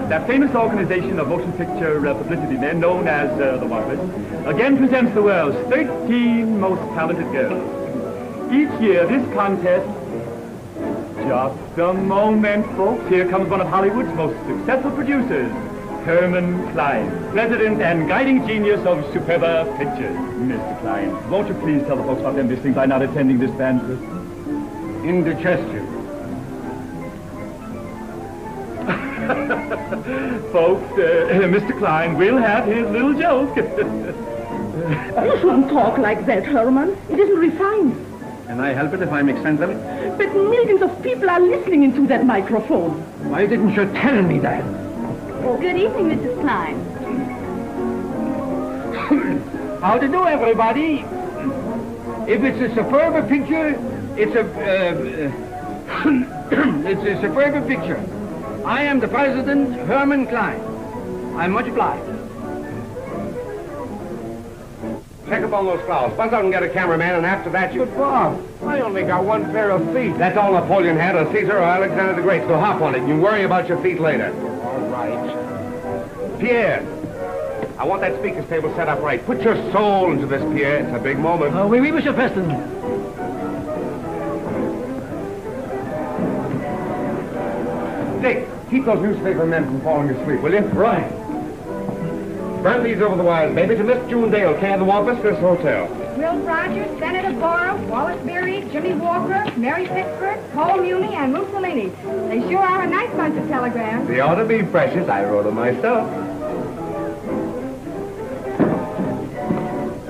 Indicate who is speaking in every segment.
Speaker 1: that famous organization of motion picture publicity men known as the Wampas, again presents the world's 13 most talented girls. Each year, this contest... Just a moment, folks. Here comes one of Hollywood's most successful producers, Herman Klein, president and guiding genius of Superba Pictures. Mr. Klein, won't you please tell the folks what they're missing by not attending this banquet?
Speaker 2: Indigestion.
Speaker 1: Folks, Mr. Klein will have his little joke.
Speaker 3: You shouldn't talk like that, Herman. It isn't refined.
Speaker 2: Can I help it if I make sense of it?
Speaker 3: But millions of people are listening into that microphone.
Speaker 2: Why didn't you tell me that?
Speaker 4: Good evening, Mrs. Klein.
Speaker 2: How to do, everybody? If it's a Superba picture, it's a... it's a Superba picture. I am the president, Herman Klein. I'm much obliged.
Speaker 5: Check up on those flowers. Buzz out and get a cameraman, and after that you...
Speaker 2: But, Bob, I only got one pair of feet.
Speaker 5: That's all Napoleon had, or Caesar or Alexander the Great, so hop on it. You worry about your feet later.
Speaker 2: All right.
Speaker 5: Pierre, I want that speaker's table set up right. Put your soul into this, Pierre. It's a big moment.
Speaker 2: Oui, Monsieur Preston.
Speaker 5: Dick, keep those newspaper men from falling asleep, will you?
Speaker 2: Right.
Speaker 5: Burn these over the wires, baby, to Miss June Dale, care of the Wampas, this hotel.
Speaker 6: Will Rogers, Senator Borough, Wallace Beery, Jimmy Walker, Mary Pickford, Cole Muni, and Mussolini. They sure are a nice bunch of telegrams.
Speaker 5: They ought to be precious. I wrote them myself.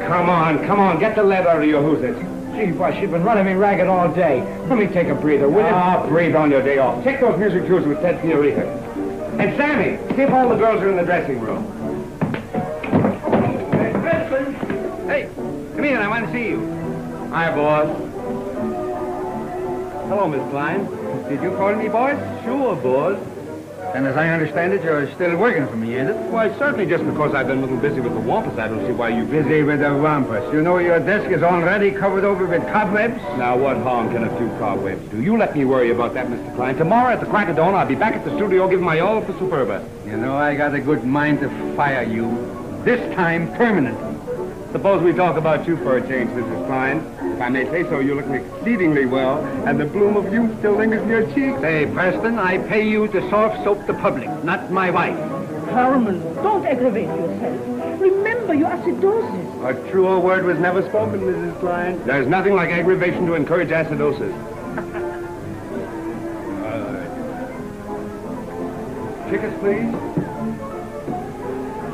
Speaker 5: Come on, get the lead out of your who's it.
Speaker 2: Gee, boy, she's been running me ragged all day. Let me take a breather, will you?
Speaker 5: Ah, breathe on your day off. Take those music cues with Ted Fiorito. And Sammy, see if all the girls are in the dressing room.
Speaker 2: Hey, come here, I want to see you.
Speaker 5: Hi, boss.
Speaker 2: Hello, Miss Klein.
Speaker 5: Did you call me, boss?
Speaker 2: Sure, boss. And as I understand it, you're still working for me, is it?
Speaker 5: Why, certainly just because I've been a little busy with the Wampas, I don't see why you...
Speaker 2: Busy with the Wampas. You know your desk is already covered over with cobwebs?
Speaker 5: Now, what harm can a few cobwebs do? You let me worry about that, Mr. Klein. Tomorrow at the crack of dawn, I'll be back at the studio giving my all for Superba.
Speaker 2: You know, I got a good mind to fire you. This time, permanently.
Speaker 5: Suppose we talk about you for a change, Mrs. Klein. If I may say so, you look exceedingly well, and the bloom of youth still lingers in your cheeks.
Speaker 2: Hey, Preston, I pay you to soft soap the public, not my wife.
Speaker 3: Herman, don't aggravate yourself. Remember your acidosis.
Speaker 5: A truer word was never spoken, Mrs. Klein. There's nothing like aggravation to encourage acidosis. Tickets, please.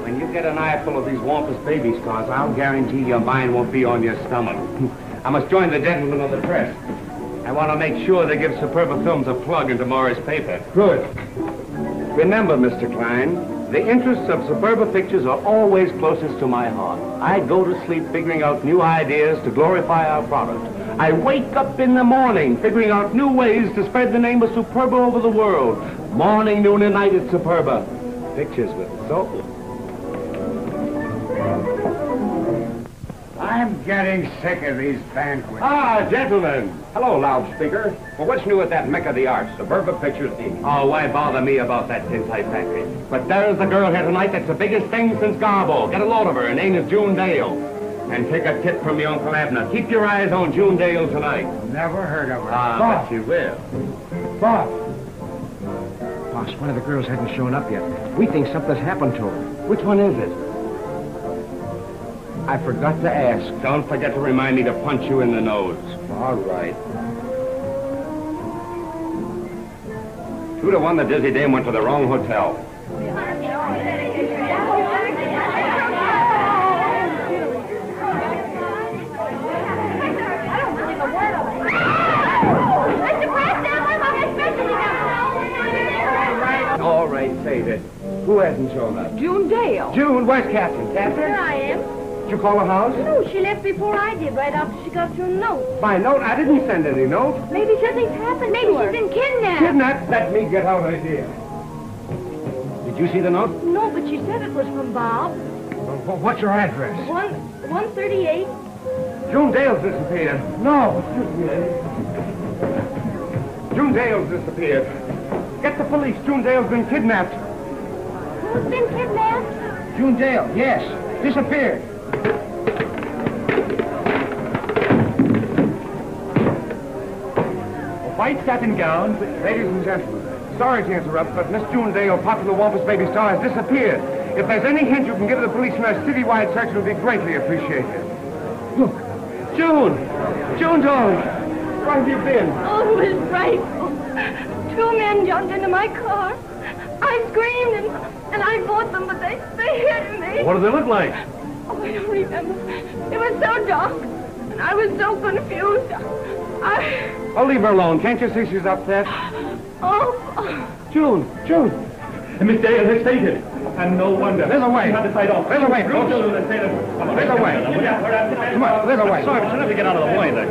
Speaker 5: When you get an eyeful of these Wampas baby stars, I'll guarantee your mind won't be on your stomach. I must join the gentlemen of the press. I want to make sure they give Superba Films a plug in tomorrow's paper.
Speaker 2: Good.
Speaker 5: Remember, Mr. Klein, the interests of Superba Pictures are always closest to my heart. I go to sleep figuring out new ideas to glorify our product. I wake up in the morning figuring out new ways to spread the name of Superba over the world. Morning, noon, and night at Superba. Pictures with soul.
Speaker 2: I'm getting sick of these banquets.
Speaker 5: Ah, gentlemen. Hello, loudspeaker. Well, what's new at that Mecca of the Arts, Superba Pictures, Inc.? Oh, why bother me about that tintype factory? But there's a girl here tonight that's the biggest thing since Garbo. Get a load of her. Her name is June Dale. And take a tip from your Uncle Abner. Keep your eyes on June Dale tonight.
Speaker 2: Never heard of her.
Speaker 5: Ah,
Speaker 2: Boss.
Speaker 5: but you will.
Speaker 2: Boss.
Speaker 5: Boss, one of the girls hasn't shown up yet. We think something's happened to her. Which one is it? I forgot to ask. Don't forget to remind me to punch you in the nose. All right. 2-1, the dizzy dame went to the wrong hotel. All right, save it. Who hasn't shown up?
Speaker 6: June Dale.
Speaker 5: June, where's Catherine? Catherine?
Speaker 6: Here I am.
Speaker 5: Did you call the house?
Speaker 6: No, she left before I did, right after she got your note.
Speaker 5: My note? I didn't send any note.
Speaker 6: Maybe something's happened. Maybe she's been kidnapped.
Speaker 5: Kidnapped? Let me get out of here. Did you see the note?
Speaker 6: No, but she said it was from Bob.
Speaker 5: Well, what's your address?
Speaker 6: 138.
Speaker 5: June Dale's disappeared. No. June Dale's disappeared. Get the police. June Dale's been kidnapped.
Speaker 4: June's been kidnapped?
Speaker 2: June Dale, yes. Disappeared.
Speaker 1: White satin gowns.
Speaker 5: Ladies and gentlemen, sorry to interrupt, but Miss June Dale, popular Wampas baby star, has disappeared. If there's any hint you can give the police in our citywide search, it would be greatly appreciated. Look, June! June, darling! Where have you been?
Speaker 4: Oh, it was frightful. 2 men jumped into my car. I screamed and I fought them, but they hit me.
Speaker 5: What do they look like?
Speaker 4: Oh, I don't remember. It was so dark, and I was so confused.
Speaker 5: I'll leave her alone. Can't you see she's upset?
Speaker 4: Oh.
Speaker 5: June! June!
Speaker 1: Miss Dale has fainted. And no wonder.
Speaker 5: There's a way.
Speaker 1: She had to fight off.
Speaker 5: There's a way, folks.
Speaker 1: There's
Speaker 5: a way. Come on, there's a way.
Speaker 1: Sorry, but you have to get out of the way there.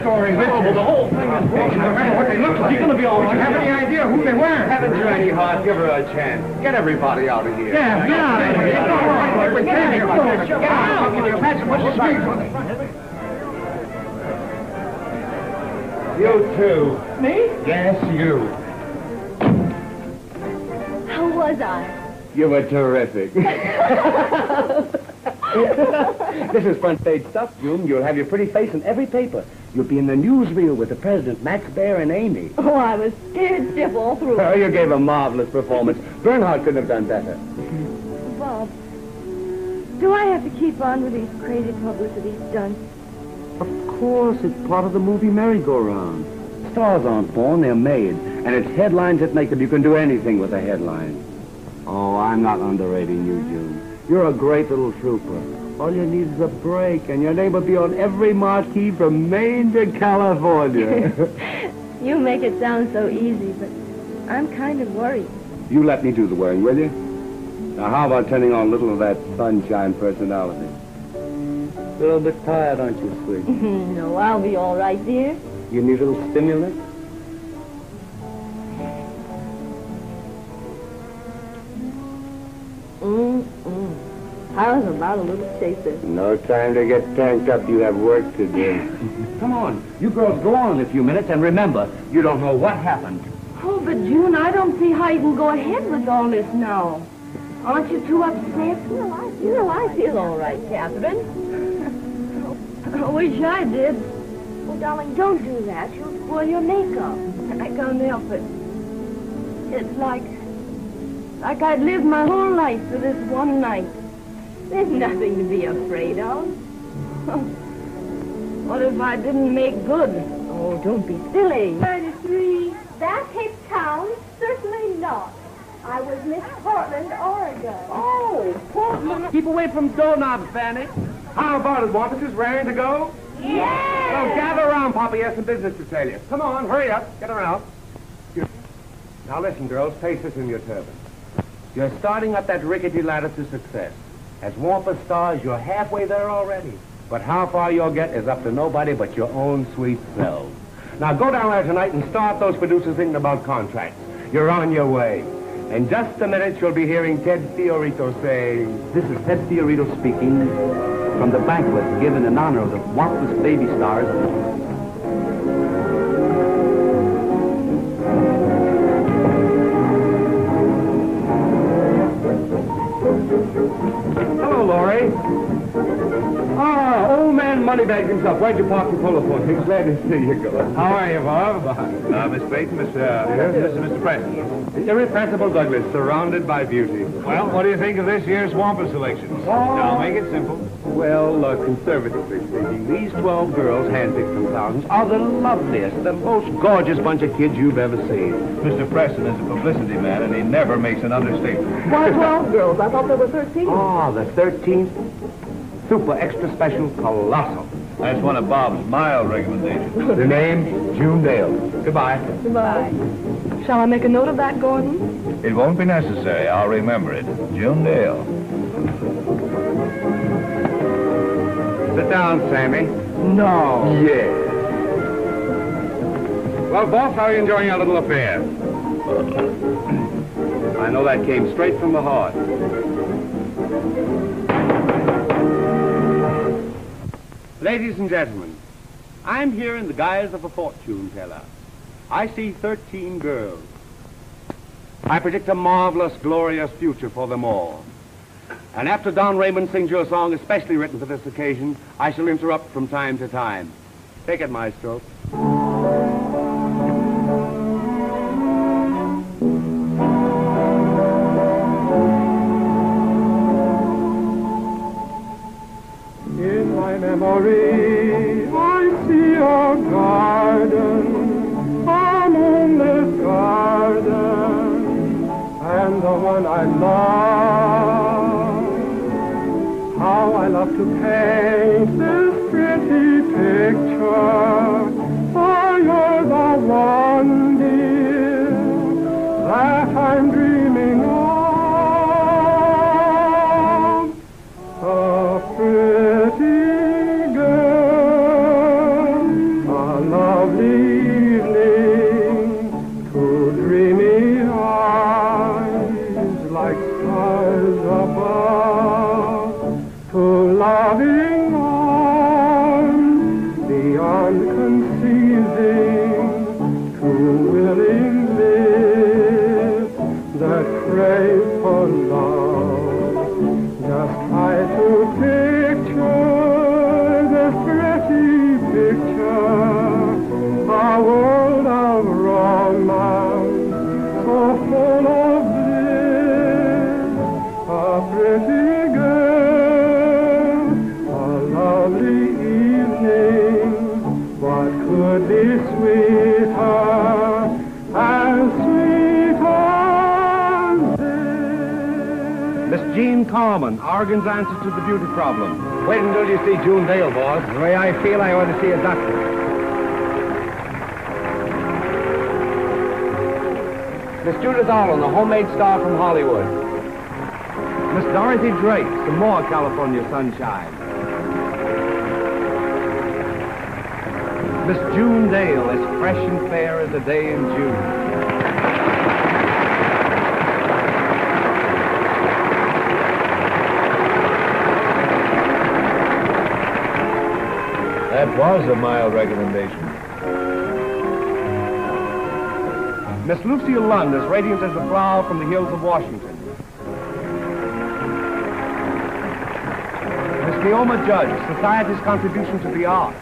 Speaker 5: Story.
Speaker 1: Oh, the whole thing is broken.
Speaker 5: Remember what they look like.
Speaker 1: She's going to be all right.
Speaker 5: Do you have any idea who they were? Haven't you any heart? Give her a chance. Get everybody out of here.
Speaker 2: Yeah, get out of here.
Speaker 5: Get out. Get out. What's the speed? You too.
Speaker 1: Me?
Speaker 5: Yes, you.
Speaker 4: How was I?
Speaker 5: You were terrific. This is front page stuff, June. You'll have your pretty face in every paper. You'll be in the newsreel with the president, Max Baer, and Amy.
Speaker 4: Oh, I was scared stiff all through.
Speaker 5: Oh, you gave a marvelous performance. Bernhardt couldn't have done better.
Speaker 3: Bob, do I have to keep on with these crazy publicity stunts?
Speaker 5: Of course, it's part of the movie merry-go-round. Stars aren't born, they're made. And it's headlines that make them. You can do anything with a headline. Oh, I'm not underrating you, June. You're a great little trooper. All you need is a break, and your name will be on every marquee from Maine to California.
Speaker 3: You make it sound so easy, but I'm kind of worried.
Speaker 5: You let me do the worrying, will you? Now, how about turning on a little of that sunshine personality? A little bit tired, aren't you, sweet?
Speaker 3: No, I'll be all right, dear.
Speaker 5: You need a little stimulant?
Speaker 3: How's about a little chaser?
Speaker 5: No time to get tanked up. You have work to do. Come on. You girls go on in a few minutes, and remember, you don't know what happened.
Speaker 3: Oh, but June, I don't see how you can go ahead with all this now. Aren't you too upset? I feel all right, Catherine. I wish I did. Oh, darling, don't do that. You'll spoil your makeup. I can't help it. It's like I'd lived my whole life for this one night. There's nothing to be afraid of. What if I didn't make good? Oh, don't be silly.
Speaker 4: 33. That hit town? Certainly not. I was Miss Portland, Oregon.
Speaker 5: Oh, Portland. Keep away from doorknobs, Fanny. How about it, Wampas? Is raring to go?
Speaker 4: Yeah.
Speaker 5: Well, gather around, Papa. He has some business to tell you. Come on, hurry up. Get around. Now listen, girls. Face this in your turban. You're starting up that rickety ladder to success. As Wampas stars, you're halfway there already. But how far you'll get is up to nobody but your own sweet selves. Now go down there tonight and start those producers thinking about contracts. You're on your way. In just a minute, you'll be hearing Ted Fiorito say...
Speaker 7: This is Ted Fiorito speaking from the banquet given in honor of the Wampas baby stars.
Speaker 5: Hello, Laurie. Ah, old man Moneybags himself. Why'd you park your polo for me? Glad to see you, girl. How are you, Bob?
Speaker 8: Miss Clayton, this is Mr. Preston.
Speaker 5: Irrepressible Douglas, surrounded by beauty.
Speaker 8: Well, what do you think of this year's Wampas selections? I'll make it simple.
Speaker 5: Well, conservatively speaking, these 12 girls, handpicked from thousands, are the loveliest, the most gorgeous bunch of kids you've ever seen.
Speaker 8: Mr. Preston is a publicity man, and he never makes an understatement.
Speaker 3: Why 12 girls? I thought there were 13.
Speaker 5: Oh, the 13th, super extra special, colossal.
Speaker 8: That's one of Bob's mild recommendations.
Speaker 5: The name, June Dale. Goodbye.
Speaker 3: Goodbye. Shall I make a note of that, Gordon?
Speaker 8: It won't be necessary. I'll remember it. June Dale.
Speaker 5: Sit down, Sammy.
Speaker 2: No.
Speaker 5: Yes. Well, boss, how are you enjoying our little affair? I know that came straight from the heart. Ladies and gentlemen, I'm here in the guise of a fortune teller. I see 13 girls. I predict a marvelous, glorious future for them all. And after Don Raymond sings you a song especially written for this occasion, I shall interrupt from time to time. Take it, maestro.
Speaker 9: In my memory, I see a garden, a moonlit garden, and the one I love. How I love to paint this pretty picture, for you're the one, dear, that I'm dreaming of. A pretty girl, a lovely evening, two dreamy eyes like stars above, two loving arms beyond conceiving, two willing lips that crave for love. Just try to picture this pretty picture, a world of romance, so full of bliss. A pretty girl, a lovely evening, what could be sweeter, as sweet as this?
Speaker 5: Miss Jean Carman, Oregon's answer to the beauty problem. Wait until you see June Dale, boss.
Speaker 2: The way I feel, I ought to see a doctor.
Speaker 5: Miss Judith Allen, the homemade star from Hollywood. Miss Dorothy Drake, some more California sunshine. Miss June Dale, as fresh and fair as a day in June.
Speaker 8: That was a mild recommendation.
Speaker 5: Miss Lucille Lund, as radiant as a flower from the hills of Washington. Miss Leoma Judge, society's contribution to the arts.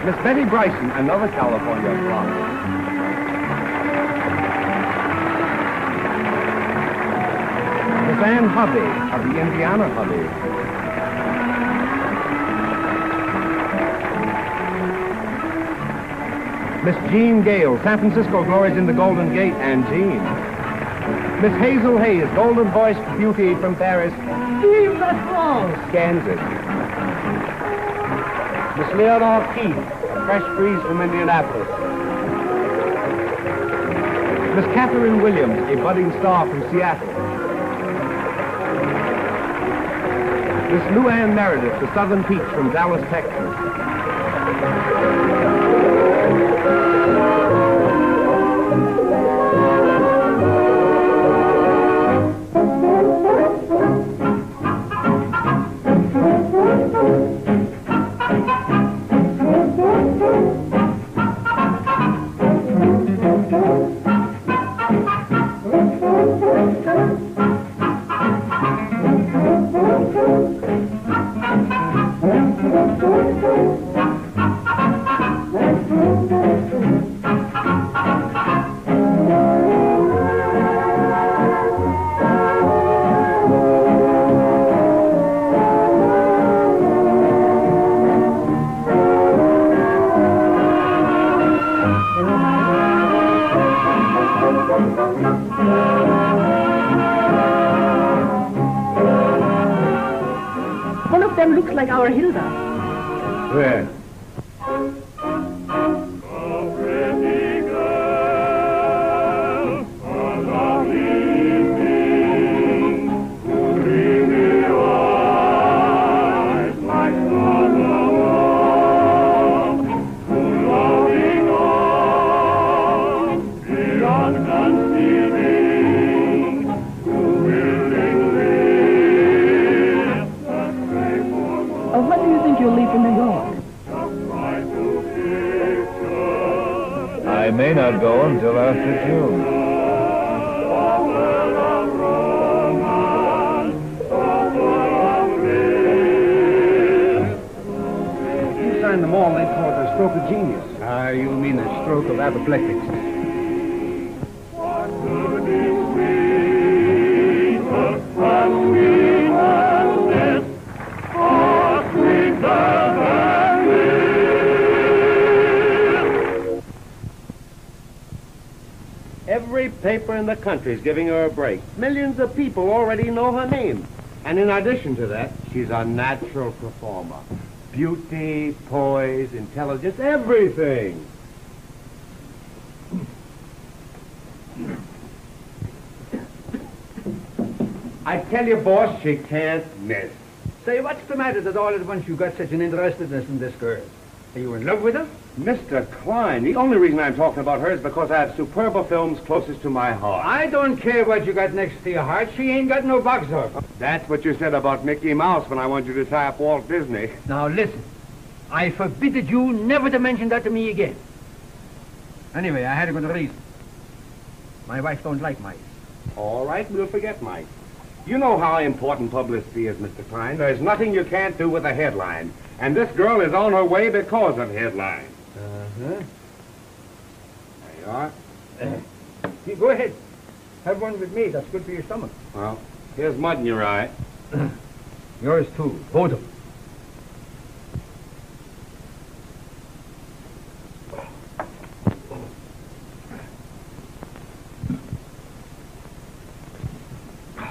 Speaker 5: Miss Betty Bryson, another California flower. Miss Ann Hubby, of the Indiana Hubby. Miss Jean Gale, San Francisco glories in the Golden Gate, and Jean. Miss Hazel Hayes, golden voiced beauty from Paris. Vive la France! Kansas. Miss Leonore Keith, a fresh breeze from Indianapolis. Miss Catherine Williams, a budding star from Seattle. Miss Luann Meredith, the Southern Peach from Dallas, Texas.
Speaker 3: One of them looks like our Hilda.
Speaker 8: Where?
Speaker 3: When do you think you'll leave for New York?
Speaker 8: may not go until after June.
Speaker 7: In the mall, they call it a stroke of genius.
Speaker 2: You mean a stroke of apoplectics.
Speaker 5: Every paper in the country is giving her a break. Millions of people already know her name. And in addition to that, she's a natural performer. Beauty, poise, intelligence, everything. I tell you, boss, she can't miss.
Speaker 2: Say, what's the matter that all at once you got such an interestedness in this girl? Are you in love with her?
Speaker 5: Mr. Klein, the only reason I'm talking about her is because I have Superba films closest to my heart.
Speaker 2: I don't care what you got next to your heart. She ain't got no box office.
Speaker 5: That's what you said about Mickey Mouse when I wanted you to tie up Walt Disney.
Speaker 2: Now listen, I forbidded you never to mention that to me again. Anyway, I had a good reason. My wife don't like mice.
Speaker 5: All right, we'll forget Mike. You know how important publicity is, Mr. Klein. There's nothing you can't do with a headline. And this girl is on her way because of headlines.
Speaker 2: Uh-huh.
Speaker 5: There you are.
Speaker 2: You go ahead. Have one with me. That's good for your stomach.
Speaker 5: Well, here's mud in your eye.
Speaker 2: Yours too. Both of them.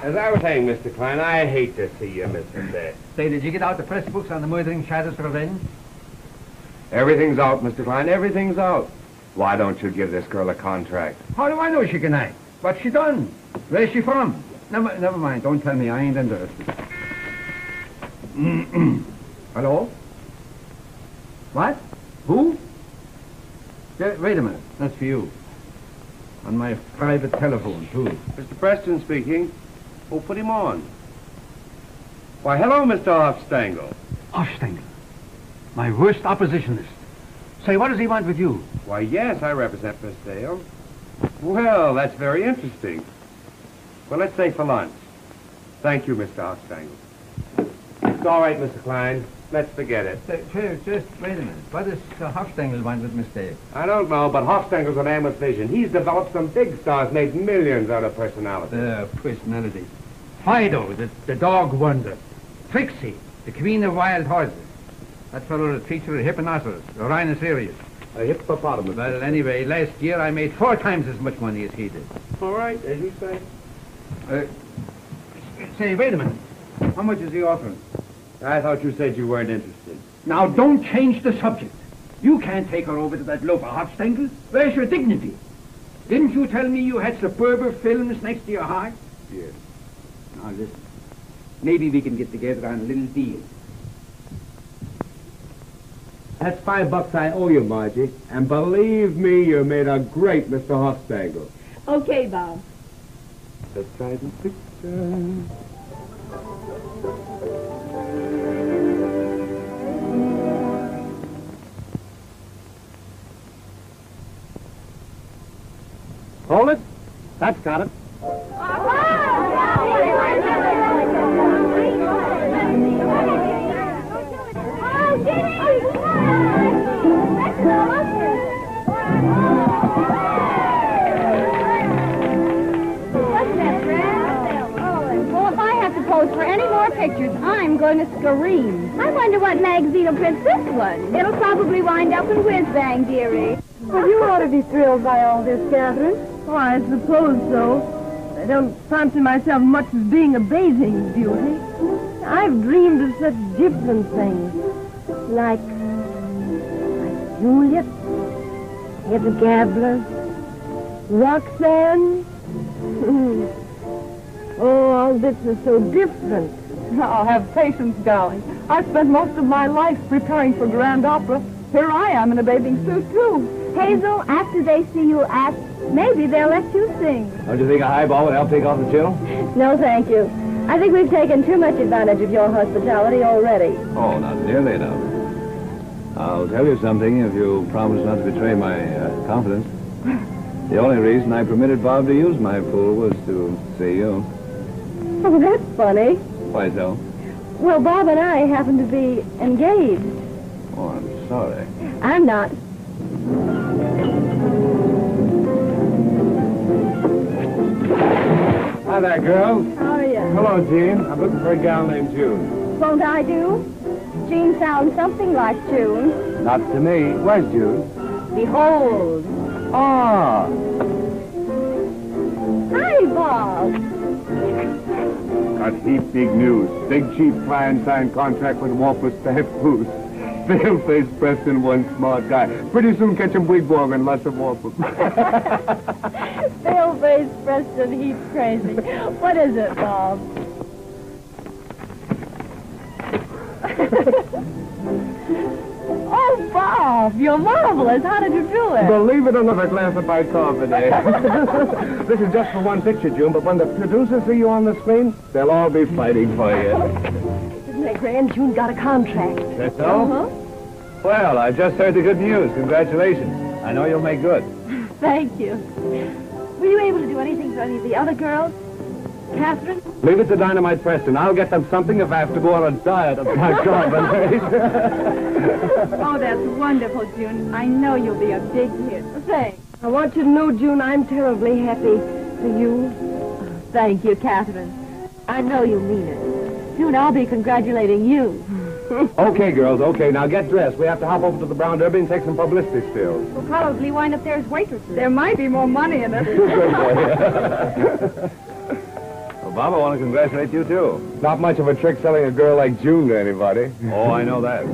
Speaker 5: As I was saying, Mr. Klein, I hate to see you miss a day.
Speaker 2: Say, did you get out the press books on the murdering Shadow's revenge?
Speaker 5: Everything's out, Mr. Klein. Everything's out. Why don't you give this girl a contract?
Speaker 2: How do I know she can act? What's she done? Where's she from? Never mind. Don't tell me. I ain't interested. Hello? What? Who? Wait a minute. That's for you. On my private telephone, too.
Speaker 5: Mr. Preston speaking. Oh, put him on. Why, hello, Mr. Hofstangel.
Speaker 2: Hofstangel? My worst oppositionist. Say, what does he want with you?
Speaker 5: Why, yes, I represent Miss Dale. Well, that's very interesting. Well, let's say for lunch. Thank you, Mr. Hofstangel. It's all right, Mr. Klein. Let's forget it.
Speaker 2: Just wait a minute. What does Hofstangel want with Miss Dale?
Speaker 5: I don't know, but Hofstangel's a man with vision. He's developed some big stars, made millions out of personality.
Speaker 2: Personality. Fido, the dog wonder. Trixie, the queen of wild horses. That fellow that featured a hippopotamus, a rhinoceros.
Speaker 5: A hippopotamus.
Speaker 2: Well, anyway, last year I made 4 times as much money as he did.
Speaker 5: All right, as you say.
Speaker 2: Say, wait a minute. How much is he offering?
Speaker 5: I thought you said you weren't interested.
Speaker 2: Now, don't change the subject. You can't take her over to that loafer Hofstangel. Where's your dignity? Didn't you tell me you had Superba films next to your heart?
Speaker 5: Yes.
Speaker 2: Now, listen. Maybe we can get together on a little deal.
Speaker 5: That's $5 I owe you, Margie. And believe me, you made a great Mr. Hofstangel.
Speaker 3: Okay, Bob.
Speaker 5: Let's try the picture. Hold it. That's got it.
Speaker 6: For any more pictures, I'm going to scream.
Speaker 3: I wonder what magazine will print this one.
Speaker 6: It'll probably wind up in Whiz Bang, dearie.
Speaker 3: Well, you ought to be thrilled by all this, Catherine. Oh, I suppose so. I don't fancy myself much as being a bathing beauty. I've dreamed of such different things. Like Juliet, Etta Gabler, Roxanne. Oh, all this is so different.
Speaker 10: Now, have patience, darling. I've spent most of my life preparing for grand opera. Here I am in a bathing suit, too.
Speaker 3: Hazel, after they see you act, maybe they'll let you sing.
Speaker 8: Don't you think a highball would help take off the chill?
Speaker 3: No, thank you. I think we've taken too much advantage of your hospitality already.
Speaker 8: Oh, not nearly enough. I'll tell you something if you promise not to betray my confidence. The only reason I permitted Bob to use my pool was to see you.
Speaker 3: Oh, that's funny.
Speaker 8: Why so?
Speaker 3: Well, Bob and I happen to be engaged.
Speaker 8: Oh, I'm sorry.
Speaker 3: I'm not.
Speaker 8: Hi there, girl.
Speaker 3: How are you?
Speaker 8: Hello, Jean. I'm looking for a gal named June.
Speaker 3: Won't I do? Jean sounds something like June.
Speaker 8: Not to me. Where's June?
Speaker 3: Behold.
Speaker 8: Ah.
Speaker 3: Hi, Bob.
Speaker 9: Got heap big news. Big Chief Klein signed contract with Wampas to have booze. Pale-faced Preston, one smart guy. Pretty soon catch him wigwag and lots of Wampas.
Speaker 3: Pale-faced Preston, he's crazy. What is it, Bob? Oh, Bob, you're marvelous. How did you do it?
Speaker 9: Believe it or not, a glass of my coffee. This is just for one picture, June, but when the producers see you on the screen, they'll all be fighting for you.
Speaker 3: Isn't it grand? June got a contract.
Speaker 8: That's so? Well, I just heard the good news. Congratulations. I know you'll make good.
Speaker 3: Thank you. Were you able to do anything for any of the other girls? Catherine?
Speaker 8: Leave it to Dynamite Preston. I'll get them something if I have to go on a diet of black carbonates.
Speaker 6: Oh, that's wonderful, June. I know you'll be a big hit.
Speaker 3: Thanks. I want you to know, June, I'm terribly happy for you. Thank you, Catherine. I know you mean it. June, I'll be congratulating you.
Speaker 8: Okay, girls, okay. Now get dressed. We have to hop over to the Brown Derby and take some publicity stills.
Speaker 6: We'll probably wind up there as waitresses. There might be more money in it.
Speaker 8: Good boy. Well, Bob, I want to congratulate you, too. Not much of a trick selling a girl like June to anybody. Oh, I know that.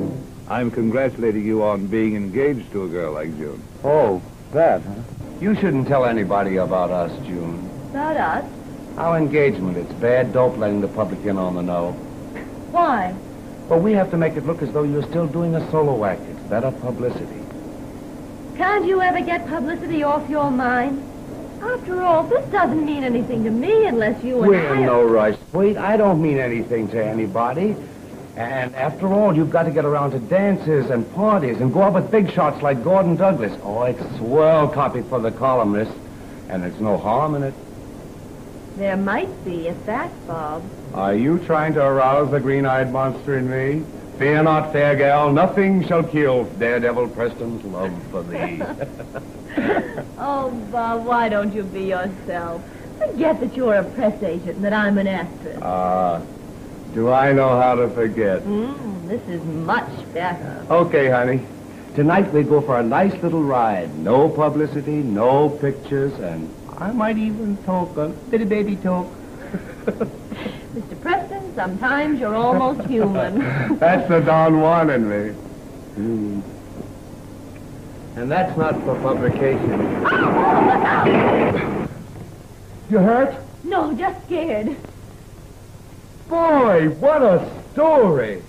Speaker 8: I'm congratulating you on being engaged to a girl like June.
Speaker 5: Oh, that, huh? You shouldn't tell anybody about us, June.
Speaker 3: About us?
Speaker 5: Our engagement, it's bad dope letting the public in on the know.
Speaker 3: Why?
Speaker 5: But we have to make it look as though you're still doing a solo act. It's better publicity.
Speaker 3: Can't you ever get publicity off your mind? After all, this doesn't mean anything to me unless you and
Speaker 5: We're in no rush. Wait, I don't mean anything to anybody. And after all, you've got to get around to dances and parties and go out with big shots like Gordon Douglas. Oh, it's swell copy for the columnists. And there's no harm in it.
Speaker 3: There might be, if that, Bob.
Speaker 9: Are you trying to arouse the green-eyed monster in me? Fear not, fair gal, nothing shall kill Daredevil Preston's love for thee.
Speaker 3: Oh, Bob, why don't you be yourself? Forget that you're a press agent and that I'm an actress.
Speaker 9: Do I know how to forget?
Speaker 3: This is much better.
Speaker 5: Okay, honey. Tonight we go for a nice little ride. No publicity, no pictures, and I might even talk a little baby talk.
Speaker 3: Mr. Preston, sometimes you're almost human.
Speaker 9: That's the Don Juan in me.
Speaker 5: And that's not for publication.
Speaker 3: Oh, look out!
Speaker 9: You hurt?
Speaker 3: No, just scared.
Speaker 9: Boy, what a story!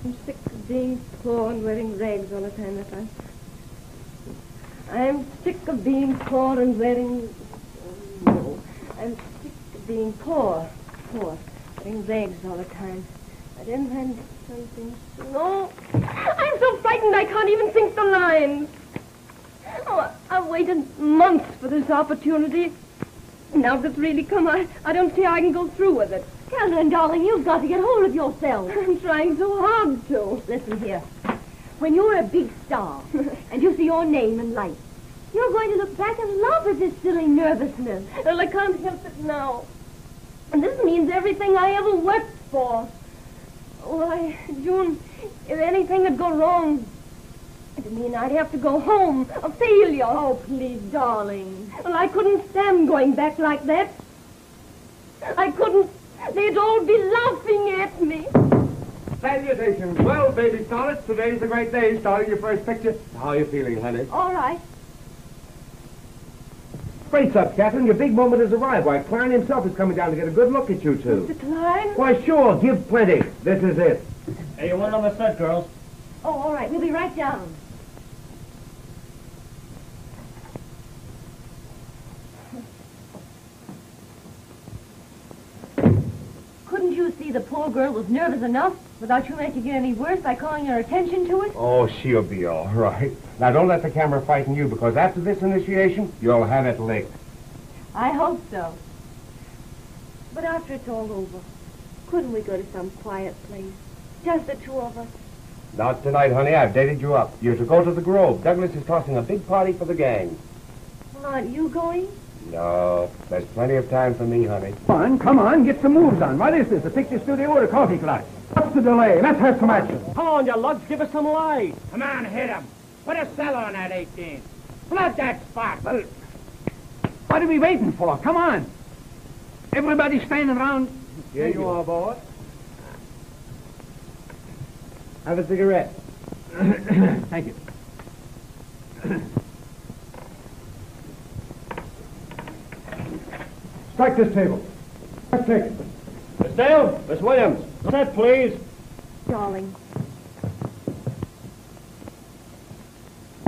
Speaker 3: I'm sick of being poor and wearing rags all the time. I'm sick of being poor and wearing... No. I'm sick of being poor, wearing rags all the time. I didn't have something... No! I'm so frightened I can't even think the lines. Oh, I've waited months for this opportunity. Now that it's really come, I don't see how I can go through with it. Catherine, darling, you've got to get hold of yourself. I'm trying so hard to. Listen here. When you're a big star and you see your name in lights, you're going to look back and laugh at this silly nervousness. Well, I can't help it now. And this means everything I ever worked for. Why, June, if anything would go wrong, it'd mean I'd have to go home, a failure. Oh, please, darling. Well, I couldn't stand going back like that. I couldn't. They'd all be laughing at me.
Speaker 9: Salutations. Well, baby starlets, today's the great day, starting your first picture. How are you feeling, honey?
Speaker 3: All right.
Speaker 5: Brace up, Catherine. Your big moment has arrived. Why, Klein himself is coming down to get a good look at you two.
Speaker 3: Mr. Klein?
Speaker 5: Why, sure. Give plenty. This is it.
Speaker 11: Hey, you want another set, girls?
Speaker 3: Oh, all right. We'll be right down. Couldn't you see the poor girl was nervous enough without you making it any worse by calling her attention to it?
Speaker 5: Oh, she'll be all right. Now, don't let the camera frighten you, because after this initiation, you'll have it licked.
Speaker 3: I hope so. But after it's all over, couldn't we go to some quiet place? Just the two of us.
Speaker 5: Not tonight, honey. I've dated you up. You're to go to the Grove. Douglas is tossing a big party for the gang.
Speaker 3: Well, aren't you going?
Speaker 5: No, there's plenty of time for me, honey.
Speaker 2: Come on, get some moves on. What is this, a picture studio or a coffee class? What's the delay? Let's have some action.
Speaker 11: Come on, you lugs, give us some light.
Speaker 2: Come on, hit him. Put a cellar on that 18. Flood that spot. Well, what are we waiting for? Come on. Everybody standing around.
Speaker 11: Here you are, boy.
Speaker 2: Have a cigarette. Thank you. Strike this table. Let's take it.
Speaker 11: Miss Dale, Miss Williams, set, please.
Speaker 3: Darling.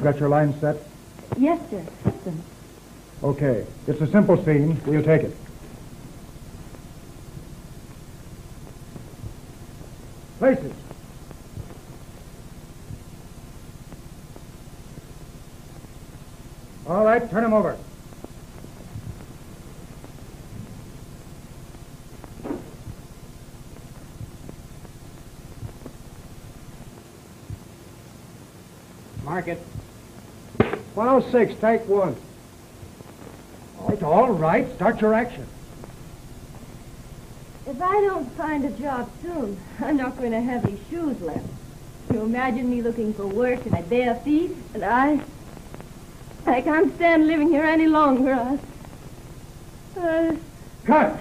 Speaker 12: Got your line set?
Speaker 3: Yes, sir. Listen.
Speaker 12: Okay. It's a simple scene. We'll take it. Places. All right, turn him over.
Speaker 2: Mark it.
Speaker 12: 106, take one. All right. Start your action.
Speaker 3: If I don't find a job soon, I'm not going to have any shoes left. You imagine me looking for work and my bare feet, and I can't stand living here any longer.
Speaker 12: Cut!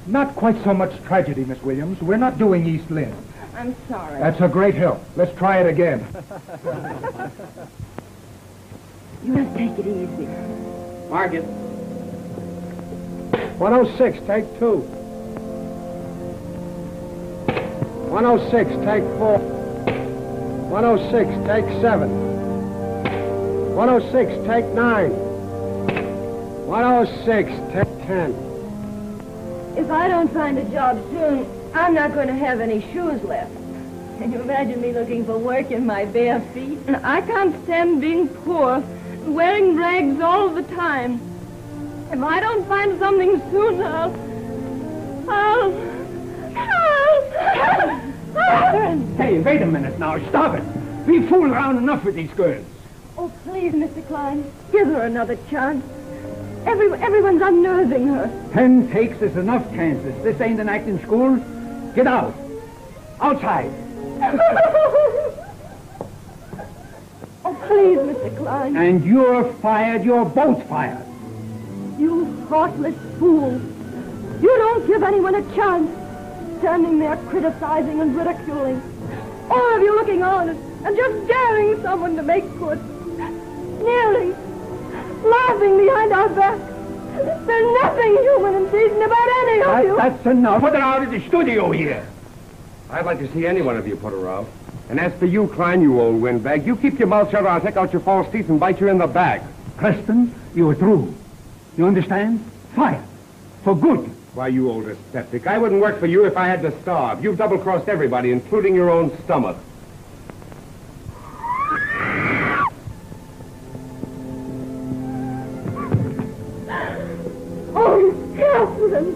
Speaker 12: Not quite so much tragedy, Miss Williams. We're not doing East Lynn.
Speaker 3: I'm sorry.
Speaker 12: That's a great help. Let's try it again.
Speaker 3: You must take it easy.
Speaker 2: Mark it.
Speaker 12: 106, take two. 106, take four. 106, take seven. 106, take 9. 106, take 10.
Speaker 3: If I don't find a job soon, I'm not going to have any shoes left. Can you imagine me looking for work in my bare feet? I can't stand being poor, wearing rags all the time. If I don't find something soon,
Speaker 2: Hey, wait a minute now. Stop it. We fool around enough with these girls.
Speaker 3: Oh, please, Mr. Klein, give her another chance. Everyone's unnerving her.
Speaker 2: 10 takes is enough chances. This ain't an acting school. Get out. Outside.
Speaker 3: Oh, please, Mr. Klein.
Speaker 2: And you're fired. You're both fired.
Speaker 3: You thoughtless fool. You don't give anyone a chance. Standing there criticizing and ridiculing. All of you looking on and just daring someone to make good. Sneering. Laughing behind our back. There's nothing human and decent about any of you.
Speaker 2: That's enough. Put her out of the studio here.
Speaker 5: I'd like to see any one of you put her out. And as for you, Klein, you old windbag, you keep your mouth shut or I'll take out your false teeth and bite you in the back.
Speaker 2: Preston, you're through. You understand? Fire. For good.
Speaker 5: Why, you old ascetic, I wouldn't work for you if I had to starve. You've double-crossed everybody, including your own stomach.
Speaker 3: Oh, Catherine!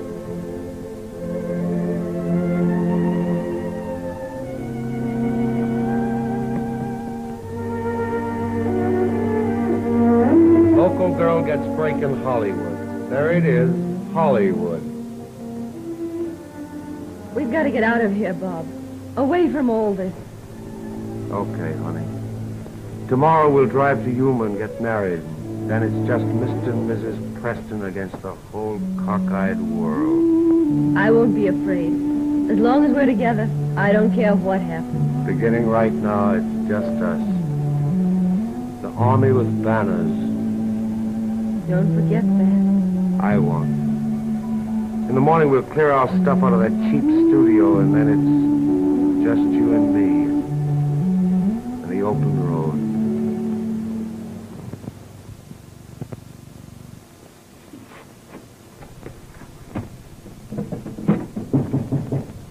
Speaker 5: Local girl gets break in Hollywood. There it is, Hollywood.
Speaker 3: We've got to get out of here, Bob. Away from all this.
Speaker 5: Okay, honey. Tomorrow we'll drive to Yuma and get married. Then it's just Mr. and Mrs. Preston against the whole cockeyed world.
Speaker 3: I won't be afraid. As long as we're together, I don't care what happens.
Speaker 5: Beginning right now, it's just us. The army with banners.
Speaker 3: Don't forget that.
Speaker 5: I won't. In the morning, we'll clear our stuff out of that cheap studio, and then it's just you and me.
Speaker 7: the open road.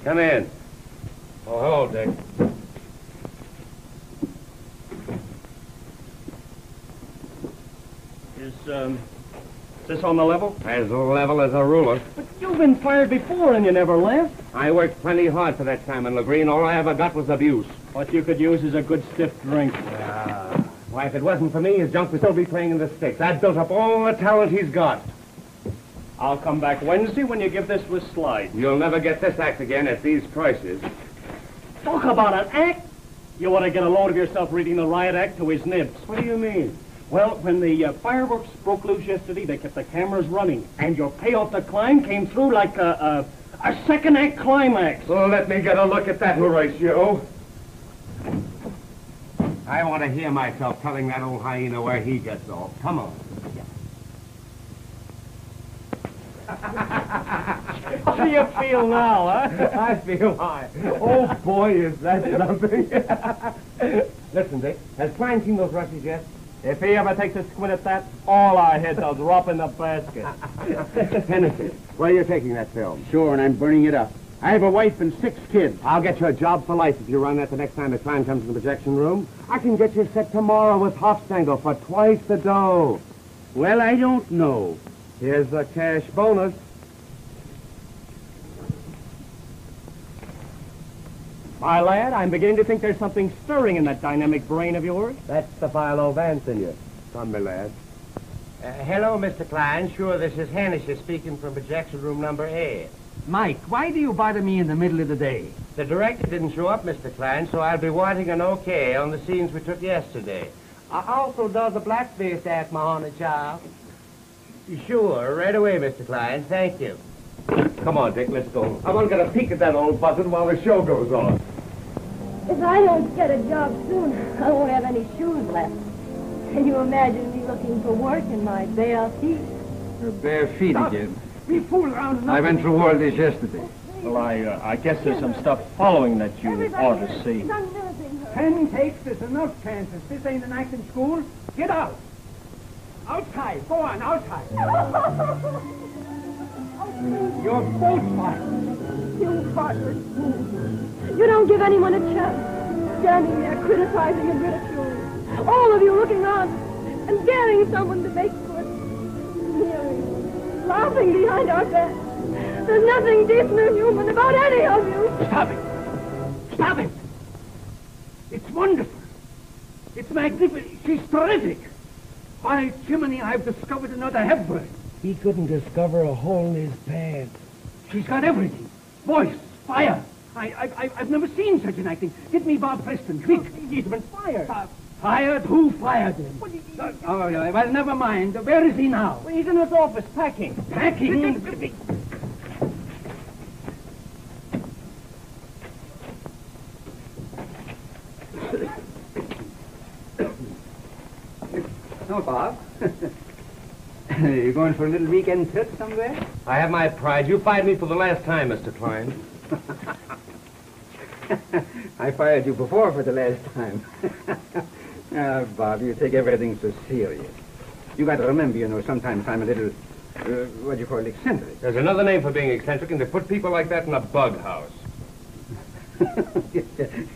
Speaker 5: Come in. Oh, hello, Dick.
Speaker 11: Is this on the level?
Speaker 5: As level as a ruler.
Speaker 11: But you've been fired before and you never left.
Speaker 5: I worked plenty hard for that time in Lagreen. All I ever got was abuse.
Speaker 11: What you could use is a good stiff drink.
Speaker 5: Why, if it wasn't for me, his junk would still be playing in the sticks. I'd built up all the talent he's got.
Speaker 11: I'll come back Wednesday when you give this with slide.
Speaker 5: You'll never get this act again at these prices.
Speaker 11: Talk about an act! You want to get a load of yourself reading the riot act to his nibs.
Speaker 5: What do you mean?
Speaker 11: Well, when the fireworks broke loose yesterday, they kept the cameras running, and your payoff to climb came through like a second act climax.
Speaker 5: Well, let me get a look at that, Horatio. I want to hear myself telling that old hyena where he gets off. Come on.
Speaker 11: How do you feel now, huh?
Speaker 5: I feel high. Oh, boy, is that something. Listen, Dick, has Klein seen those rushes yet?
Speaker 11: If he ever takes a squint at that, all our heads will drop in the basket.
Speaker 5: Hennessy, where are you taking that film?
Speaker 2: Sure, and I'm burning it up. I have a wife and 6 kids.
Speaker 5: I'll get you a job for life if you run that the next time the Klein comes to the projection room. I can get you set tomorrow with Hofstangel for twice the dough.
Speaker 2: Well, I don't know.
Speaker 5: Here's the cash bonus.
Speaker 11: My lad, I'm beginning to think there's something stirring in that dynamic brain of yours.
Speaker 5: That's the Philo Vance in you. Come, my lad.
Speaker 13: Hello, Mr. Klein. Sure, this is Hennessy speaking from projection room number 8.
Speaker 2: Mike, why do you bother me in the middle of the day?
Speaker 13: The director didn't show up, Mr. Klein, so I'll be wanting an okay on the scenes we took yesterday. I also does a blackface act, my honor child. Sure, right away, Mr. Klein. Thank you.
Speaker 5: Come on, Dick, let's go. I want to get a peek at that old buzzard while the show goes on.
Speaker 3: If I don't get a job soon, I won't have any shoes left. Can you imagine me looking for work in my bare feet?
Speaker 2: Your bare feet again.
Speaker 3: We fool around enough.
Speaker 2: I went through all this yesterday.
Speaker 11: Well, I guess there's some stuff following that you ought to see.
Speaker 2: 10 takes is enough chances. This ain't an acting school. Get out. Outside. Go on, outside. You're both fired.
Speaker 3: You heartless fool. You don't give anyone a chance. Standing there criticizing and ridiculing. All of you looking on and daring someone to make good. Sneering, laughing behind our backs. There's nothing decent or human about any of you.
Speaker 2: Stop it. Stop it. It's wonderful. It's magnificent. She's terrific. By Jiminy, I've discovered another Hepburn.
Speaker 13: He couldn't discover a hole in his pants.
Speaker 2: She's got everything. Voice, fire. I've never seen such an acting. Get me Bob Preston, quick.
Speaker 11: He's been fired.
Speaker 2: Fired? Who fired him? Well, never mind. Where is he now?
Speaker 11: Well, he's in his office packing.
Speaker 2: Packing? No, Bob. You going for a little weekend trip somewhere?
Speaker 5: I have my pride. You fired me for the last time, Mr. Klein.
Speaker 2: I fired you before for the last time. Bob, you take everything so serious. You got to remember, sometimes I'm a little, what do you call it, eccentric.
Speaker 5: There's another name for being eccentric, and they put people like that in a bug house.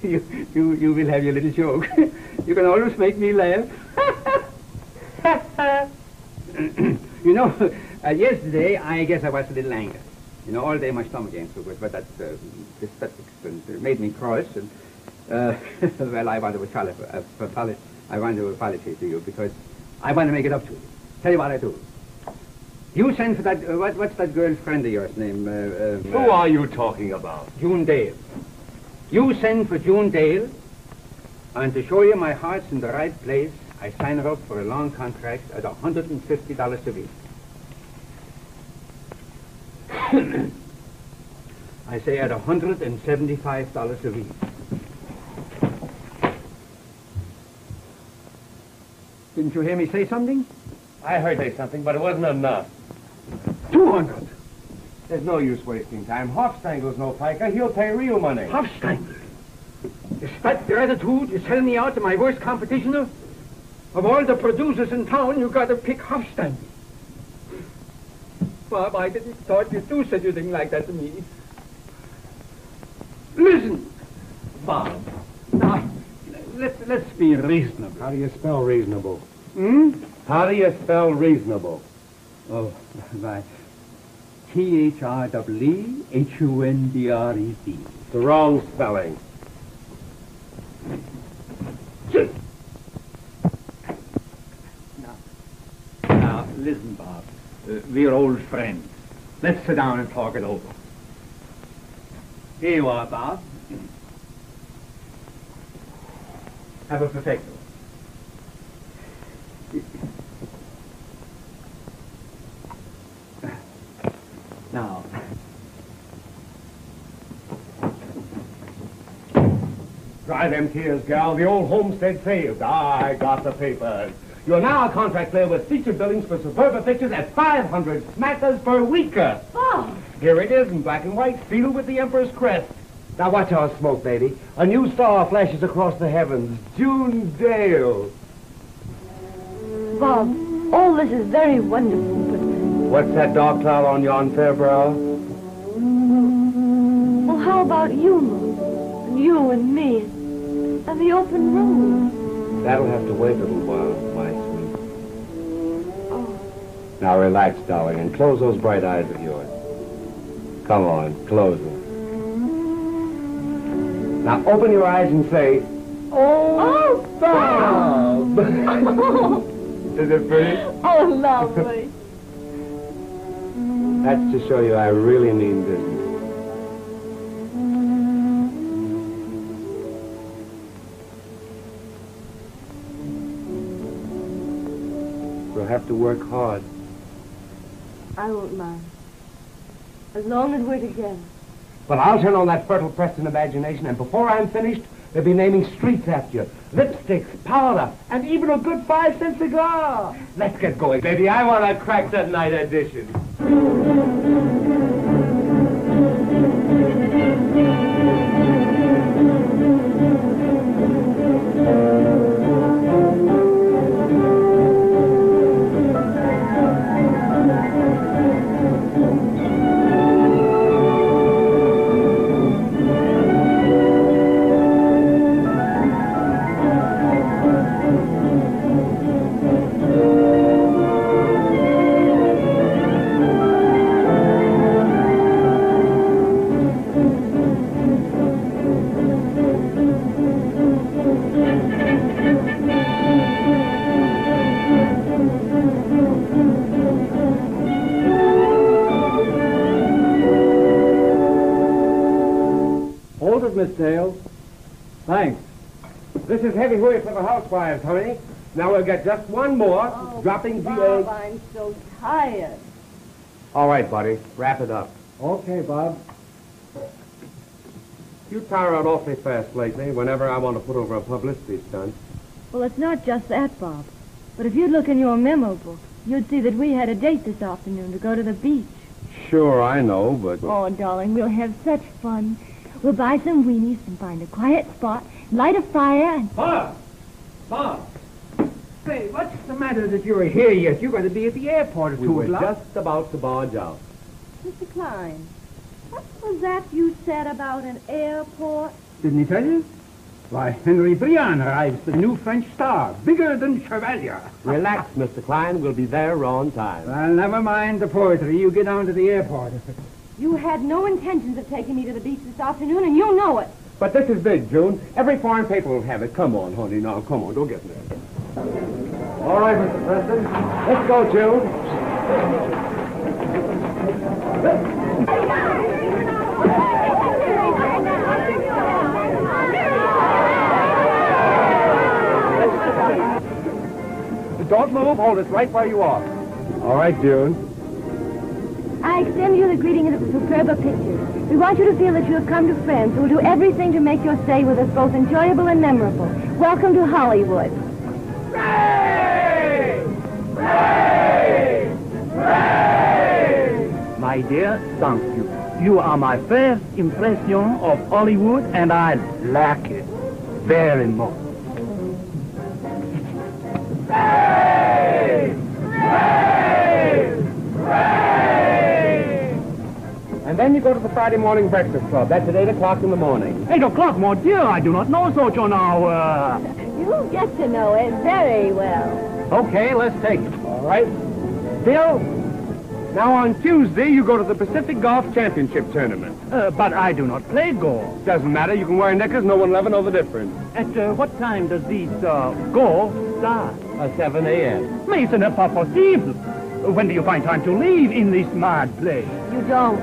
Speaker 2: You will have your little joke. You can always make me laugh. Yesterday, I guess I was a little angry. All day my stomach ain't so good, but that's dyspeptics, and it made me cross, and, well, I want to apologize to you, because I want to make it up to you. Tell you what I do. You send for that, what's that girl's friend of yours name?
Speaker 5: Who are you talking about?
Speaker 2: June Dale. You send for June Dale, and to show you my heart's in the right place, I sign her up for a long contract at $150 a week. I say at $175 a week. Didn't you hear me say something?
Speaker 5: I heard say something, but it wasn't enough.
Speaker 2: 200.
Speaker 5: There's no use wasting time. Hofstangel's no piker. He'll pay real money.
Speaker 2: Hofstangel? that gratitude you sell me out to my worst competition? Of all the producers in town, you got to pick Hofstein. Bob, I didn't thought you'd do such a thing like that to me. Listen, Bob. Now, let's be reasonable.
Speaker 13: How do you spell reasonable?
Speaker 2: How
Speaker 13: do you spell reasonable?
Speaker 2: Oh, right. THREEHUNDRED.
Speaker 13: The wrong spelling.
Speaker 2: Now, listen, Bob. We're old friends. Let's sit down and talk it over. Here you are, Bob. Have a perfecto. Now.
Speaker 13: Dry them tears, gal. The old homestead saved. I got the papers. You're now a contract player with featured billings for Superba Pictures at 500 smackers per weeker.
Speaker 3: Oh.
Speaker 13: Here it is in black and white, sealed with the Emperor's crest. Now watch our smoke, baby. A new star flashes across the heavens. June Dale.
Speaker 3: Bob, all this is very wonderful, but...
Speaker 13: What's that dark cloud on yon fair brow?
Speaker 3: Well, how about you, Lou? And you and me? And the open road?
Speaker 13: That'll have to wait a little while, my sweet.
Speaker 3: Oh.
Speaker 13: Now relax, darling, and close those bright eyes of yours. Come on, close them. Now open your eyes and say, "Oh, Bob!" Is it pretty?
Speaker 3: Oh, lovely.
Speaker 13: That's to show you I really mean business. We'll have to work hard.
Speaker 3: I won't mind. As long as we're together.
Speaker 13: Well, I'll turn on that fertile Preston imagination, and before I'm finished, they'll be naming streets after you. Lipsticks, powder, and even a good 5-cent cigar. Let's get going, baby. I want to crack that night edition. Miss Dale. Thanks. This is heavy weight for the housewives, honey. Now we'll get just one more, dropping
Speaker 3: Bob,
Speaker 13: the eggs.
Speaker 3: I'm so tired.
Speaker 13: All right, buddy. Wrap it up.
Speaker 11: Okay, Bob.
Speaker 13: You tire out awfully fast lately whenever I want to put over a publicity stunt.
Speaker 3: Well, it's not just that, Bob. But if you'd look in your memo book, you'd see that we had a date this afternoon to go to the beach.
Speaker 13: Sure, I know, but...
Speaker 3: Oh, darling, we'll have such fun. We'll buy some weenies and find a quiet spot, light a fire, and...
Speaker 2: Bob! Bob! Say, what's the matter that you're here yet? You've got to be at the airport at 2 o'clock.
Speaker 13: Just about to barge out.
Speaker 3: Mr. Klein, what was that you said about an airport?
Speaker 2: Didn't he tell you? Why, Henry Briand arrives, the new French star, bigger than Chevalier.
Speaker 13: Relax, Mr. Klein. We'll be there on time.
Speaker 2: Well, never mind the poetry. You get down to the airport.
Speaker 3: You had no intentions of taking me to the beach this afternoon, and you know it.
Speaker 13: But this is big, June. Every foreign paper will have it. Come on, honey. Now, come on. Don't get nervous. All right, Mr. Preston. Let's go, June. Don't move. Hold us right where you are. All right, June.
Speaker 3: I extend you the greeting of the Superba Pictures. We want you to feel that you have come to friends who will do everything to make your stay with us both enjoyable and memorable. Welcome to Hollywood.
Speaker 13: Ray! Ray! Ray!
Speaker 11: My dear, thank you. You are my first impression of Hollywood, and I like it. very much.
Speaker 5: And then you go to the Friday morning breakfast club. That's at 8 o'clock in the morning.
Speaker 11: 8 o'clock, mon Dieu. I do not know such an hour.
Speaker 3: You get to know it very well.
Speaker 5: Okay, let's take it. All right. Bill, now on Tuesday, you go to the Pacific Golf Championship Tournament.
Speaker 11: But I do not play golf.
Speaker 5: Doesn't matter. You can wear knickers. No one will ever know the difference.
Speaker 11: At what time does this golf start?
Speaker 5: 7 a.m.
Speaker 11: Mais ce n'est pas possible. When do you find time to leave in this mad place?
Speaker 3: You don't.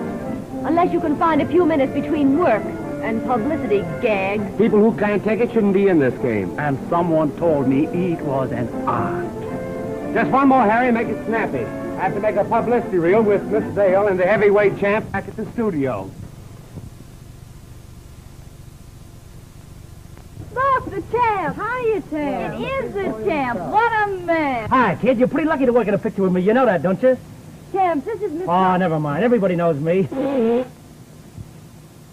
Speaker 3: Unless you can find a few minutes between work and publicity gags.
Speaker 5: People who can't take it shouldn't be in this game.
Speaker 11: And someone told me it was an art.
Speaker 5: Just one more, Harry, make it snappy. I have to make a publicity reel with Miss Dale and the heavyweight champ back at the studio.
Speaker 3: Bob, the champ. Hiya, champ. It is the champ. What a man.
Speaker 11: Hi, kid. You're pretty lucky to work in a picture with me. You know that, don't you?
Speaker 3: Champ, this is Miss...
Speaker 11: Oh, never mind. Everybody knows me.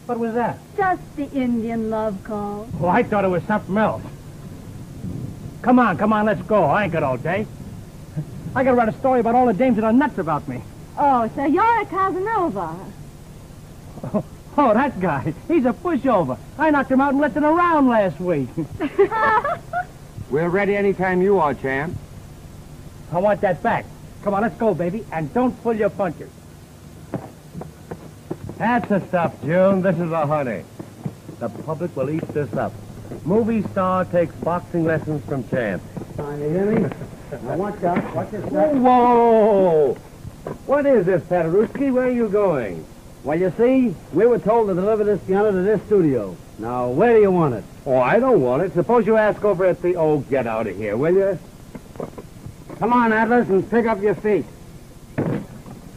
Speaker 11: What was that?
Speaker 3: Just the Indian love call.
Speaker 11: Oh, I thought it was something else. Come on, let's go. I ain't got all day. I gotta write a story about all the dames that are nuts about me.
Speaker 3: Oh, so you're a Casanova.
Speaker 11: Oh, that guy. He's a pushover. I knocked him out in less than a round last week.
Speaker 5: We're ready anytime you are, champ.
Speaker 11: I want that back. Come on, let's go, baby. And don't pull your punches. That's the stuff, June. This is the honey. The public will eat this up. Movie star takes boxing lessons from champ.
Speaker 2: You hear me? Now watch out. Watch this stuff.
Speaker 5: Whoa! What is this, Paderewski? Where are you going?
Speaker 2: Well, you see, we were told to deliver this piano to this studio. Now, where do you want it?
Speaker 5: Oh, I don't want it. Suppose you ask over at the... Oh, get out of here, will you?
Speaker 2: Come on, Atlas, and pick up your feet.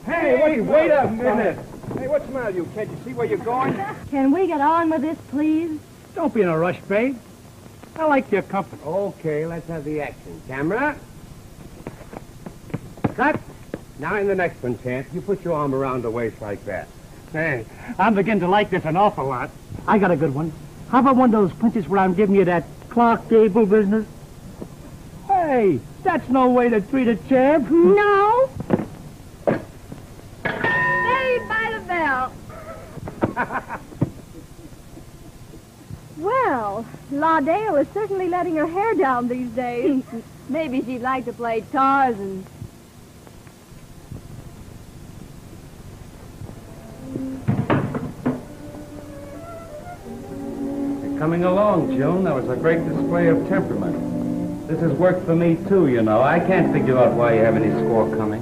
Speaker 5: Hey, wait a minute. Hey, what's the matter, you? Can't you see where you're going?
Speaker 3: Can we get on with this, please?
Speaker 11: Don't be in a rush, babe. I like your company.
Speaker 5: Okay, let's have the action. Camera. Cut. Now in the next one, Champ, you put your arm around the waist like that.
Speaker 11: Hey, I'm beginning to like this an awful lot. I got a good one. How about one of those punches where I'm giving you that Clark Gable business? Hey, that's no way to treat a champ.
Speaker 3: No. Saved by the bell. Well, La Dale is certainly letting her hair down these days. Maybe she'd like to play Tarzan.
Speaker 5: Coming along, June. That was a great display of temperament. This has worked for me, too, you know. I can't figure out why you have any score coming.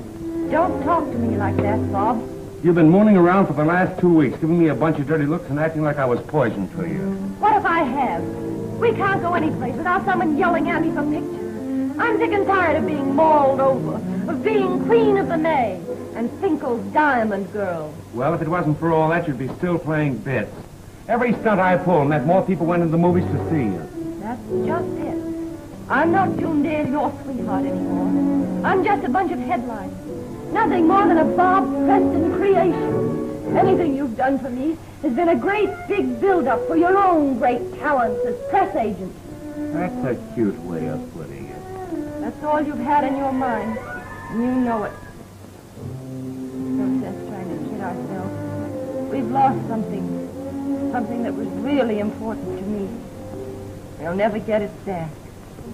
Speaker 3: Don't talk to me like that, Bob.
Speaker 5: You've been mooning around for the last 2 weeks, giving me a bunch of dirty looks and acting like I was poison to you.
Speaker 3: What if I have? We can't go anyplace without someone yelling at me for pictures. I'm sick and tired of being mauled over, of being queen of the May, and Finkel's diamond girl.
Speaker 5: Well, if it wasn't for all that, you'd be still playing bits. Every stunt I pulled meant more people went into the movies to see you.
Speaker 3: That's just it. I'm not June Dale, your sweetheart anymore. I'm just a bunch of headlines. Nothing more than a Bob Preston creation. Anything you've done for me has been a great big build-up for your own great talents as press agent.
Speaker 5: That's a cute way of putting it.
Speaker 3: That's all you've had in your mind. And you know it. We're just trying to kid ourselves. We've lost something. Something that was really important to me. We'll never get it back.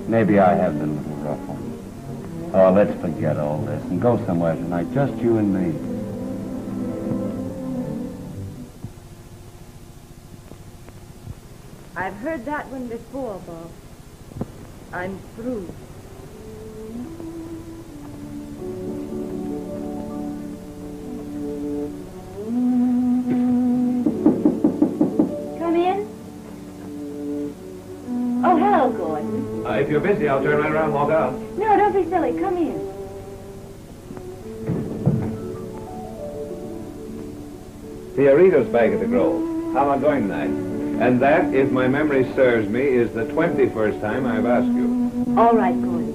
Speaker 5: Maybe I have been a little rough on you. Oh, let's forget all this and go somewhere tonight, just you and me.
Speaker 3: I've heard that one before, Bob. I'm through. Come in. Oh, hello, Gordon.
Speaker 8: If you're busy, I'll turn right around and walk out.
Speaker 3: No, don't be silly. Come in.
Speaker 8: Fiorito's back at the Grove. How am I going tonight? And that, if my memory serves me, is the 21st time I've asked you.
Speaker 3: All right, Gordon.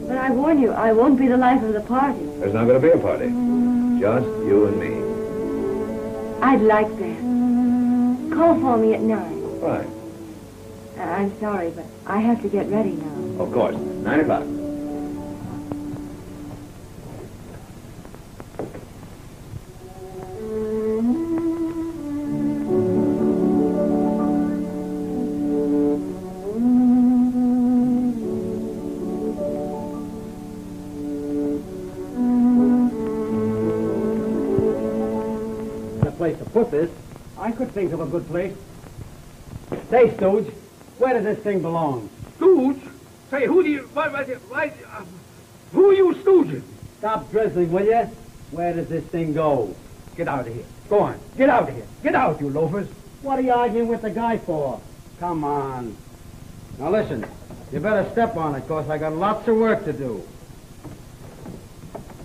Speaker 3: But I warn you, I won't be the life of the party.
Speaker 8: There's not going to be a party. Just you and me.
Speaker 3: I'd like that. Call for me at 9.
Speaker 8: Fine.
Speaker 3: I'm sorry, but I have to get ready now.
Speaker 5: Of course. 9 o'clock.
Speaker 11: Place to put this. I could think of a good place. Say, Stooge, where does this thing belong?
Speaker 12: Stooge? Say, who do you... who are you stooging?
Speaker 11: Stop drizzling, will you? Where does this thing go? Get out of here. Go on. Get out of here. Get out, you loafers. What are you arguing with the guy for? Come on. Now listen, you better step on it, cause I got lots of work to do.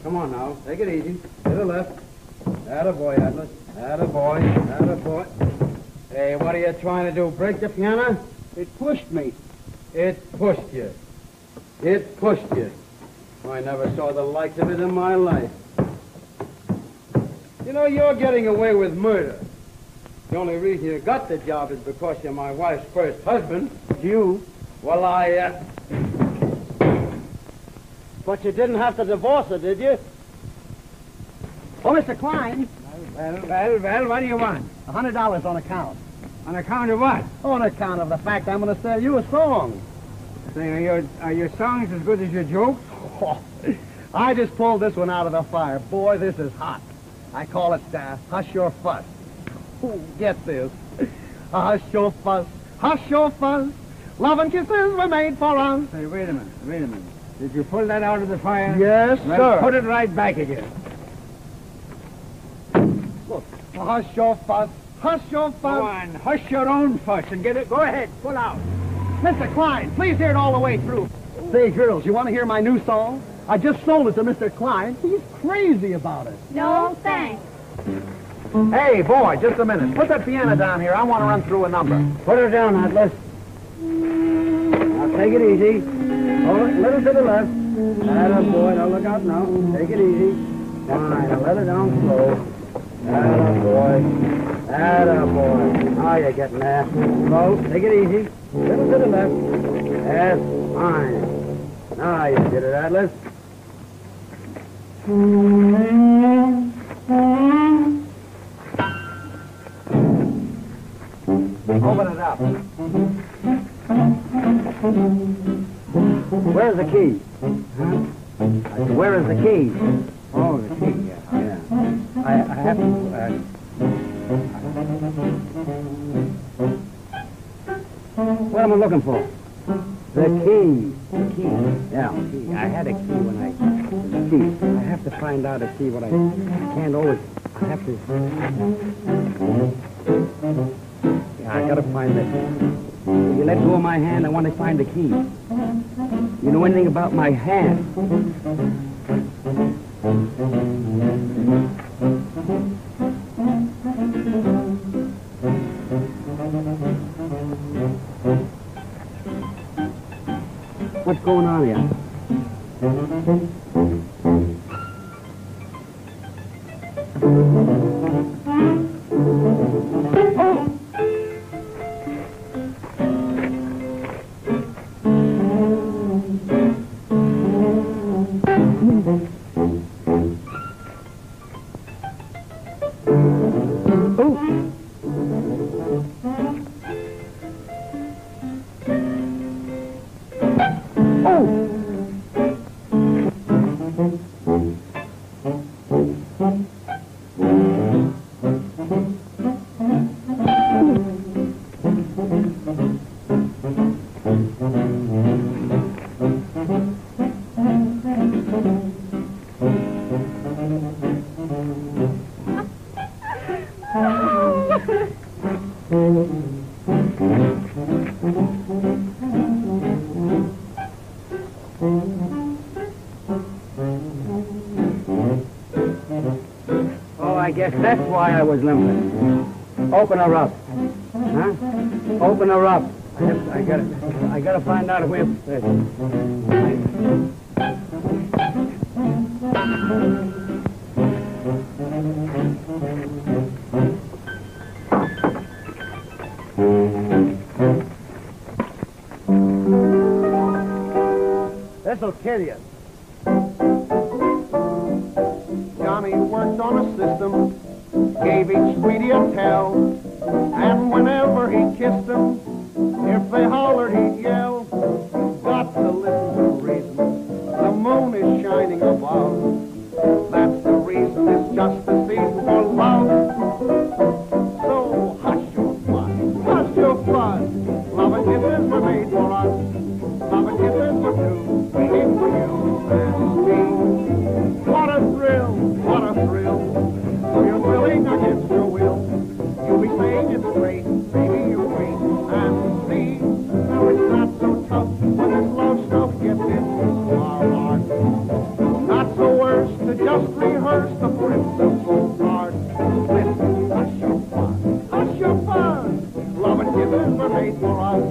Speaker 11: Come on now. Take it easy. To the left. Attaboy, Atlas. Attaboy. Attaboy. Hey, what are you trying to do? Break the piano? It pushed me. It pushed you. It pushed you. I never saw the likes of it in my life. You know, you're getting away with murder. The only reason you got the job is because you're my wife's first husband. You? Well, But you didn't have to divorce her, did you? Oh, Mr. Klein.
Speaker 2: Well, what do you want?
Speaker 11: $100 on account.
Speaker 2: On account of what?
Speaker 11: On account of the fact I'm going to sell you a song.
Speaker 2: Say, are your songs as good as your jokes?
Speaker 11: Oh, I just pulled this one out of the fire. Boy, this is hot. I call it Hush Your Fuss. Ooh, get this. Hush your fuss, hush your fuss. Love and kisses were made for us.
Speaker 2: Say, wait a minute. Did you pull that out of the fire?
Speaker 11: Yes,
Speaker 2: well,
Speaker 11: sir.
Speaker 2: Put it right back again.
Speaker 11: Look, hush your fuss, hush your fuss.
Speaker 2: Go on, hush your own fuss and get it. Go ahead, pull out.
Speaker 11: Mr. Klein, please hear it all the way through. Say, girls, you want to hear my new song? I just sold it to Mr. Klein. He's crazy about it.
Speaker 4: No, thanks.
Speaker 11: Hey, boy, just a minute. Put that piano down here. I want to run through a number.
Speaker 2: Put her down, Atlas. Now, take it easy. Hold it a little to the left. Attaboy, now look out now. Take it easy. Fine, now let her down slow. Attaboy. Now you're getting there. Slow, take it easy. Little to the left. Yes, fine. Now you did it, Atlas. Open it up. Where's the key? Huh? Where is the key? Oh, the key, yeah. I have to... what am I looking for? The key. The key. Yeah, key. I had a key when I... The key. I have to find out a key what I can't always... I have to... Yeah, I gotta find it. You let go of my hand, I want to find the key. You know anything about my hand? What's going on here? That's why I was limping. Open her up. Huh? Open her up. I gotta find out if we have...
Speaker 11: kill you.
Speaker 14: Johnny worked on a system, gave each sweetie a tell, and whenever he kissed them, if they hollered, he'd yell. Got to listen to reason. The moon is shining above. That's the reason it's just the season for love. So hush your fuss, hush your fuss. Love and kisses were made for us. Love and kisses were two, waiting for you and me. What a thrill, what a thrill. So you're thrilling against your will. You'll be saying it's great, baby, you wait and see. Now it's not so tough when this love stuff gets into our heart. Not so worse to just rehearse the principal part. Listen, hush your fun, hush your fun. Love and kisses were made for us.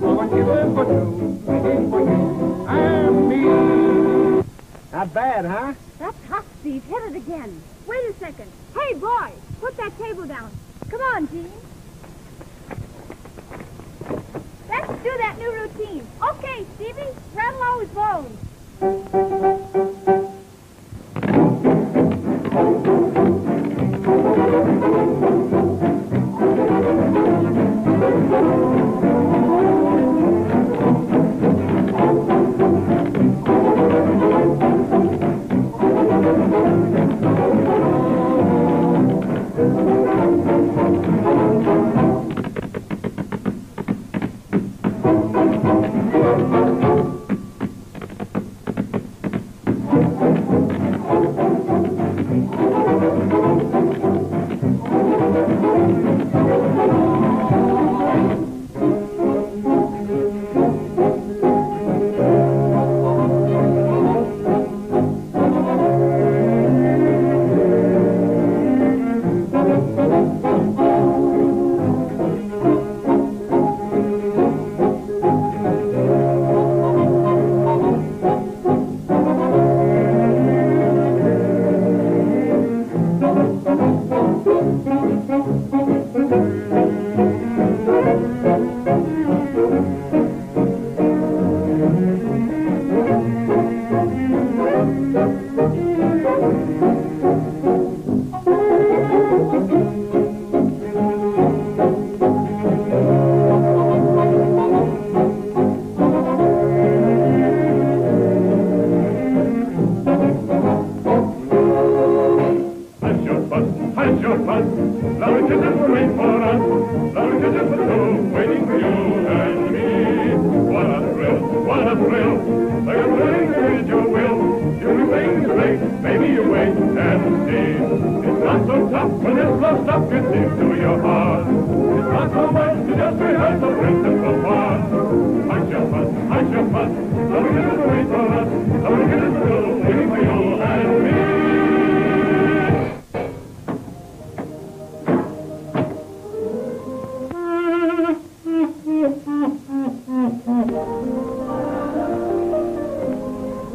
Speaker 14: Love and kisses were two, waiting for you and me.
Speaker 11: Not bad, huh?
Speaker 4: That's hot, Steve. Hit it again. Wait a second. Hey, boy, put that table down. Come on, Gene. Let's do that new routine. Okay, Stevie, rattle those bones.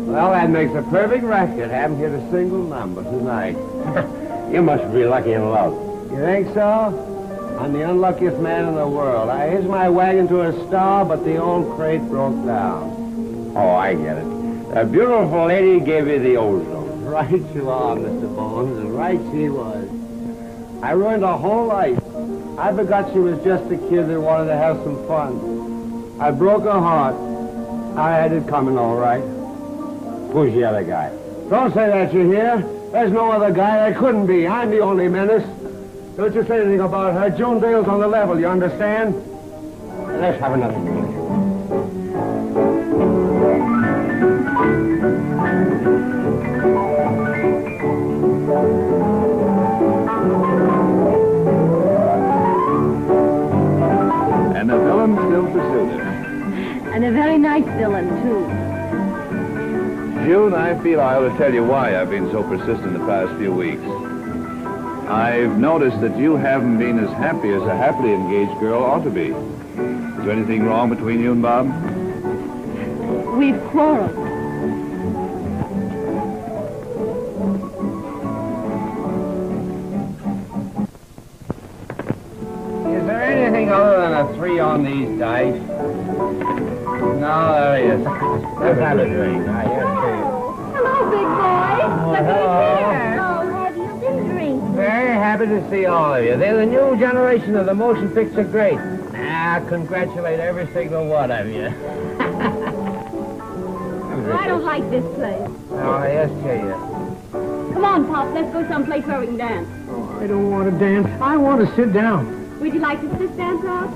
Speaker 13: Well, that makes a perfect record. Haven't hit a single number tonight. You must be lucky in love.
Speaker 11: You think so?
Speaker 13: I'm the unluckiest man in the world. I hitched my wagon to a star, but the old crate broke down. Oh, I get it. A beautiful lady gave you the ozone. Right you are, Mr. Bones, and right she was. I ruined her whole life. I forgot she was just a kid that wanted to have some fun. I broke her heart. I had it coming all right. Who's the other guy? Don't say that, you hear? There's no other guy. There couldn't be. I'm the only menace. Don't you say anything about her. June Dale's on the level, you understand? Let's have another drink.
Speaker 8: And the villain still pursued her.
Speaker 3: And a very nice villain, too.
Speaker 8: June, I feel I ought to tell you why I've been so persistent the past few weeks. I've noticed that you haven't been as happy as a happily engaged girl ought to be. Is there anything wrong between you and Bob?
Speaker 3: We've quarreled.
Speaker 13: Is there anything other than a 3 on these dice? No, there he is. Let's have a drink.
Speaker 4: Hello, big boy. Look who's here. Oh, have you been drinking?
Speaker 13: Very happy to see all of you. They're the new generation of the motion picture greats. I congratulate every single one of you.
Speaker 4: I don't like this place.
Speaker 13: Oh, yes, you.
Speaker 3: Come on, Pop, let's go someplace where we can dance.
Speaker 2: I don't want to dance. I want to sit down.
Speaker 3: Would you like to sit down, Pop?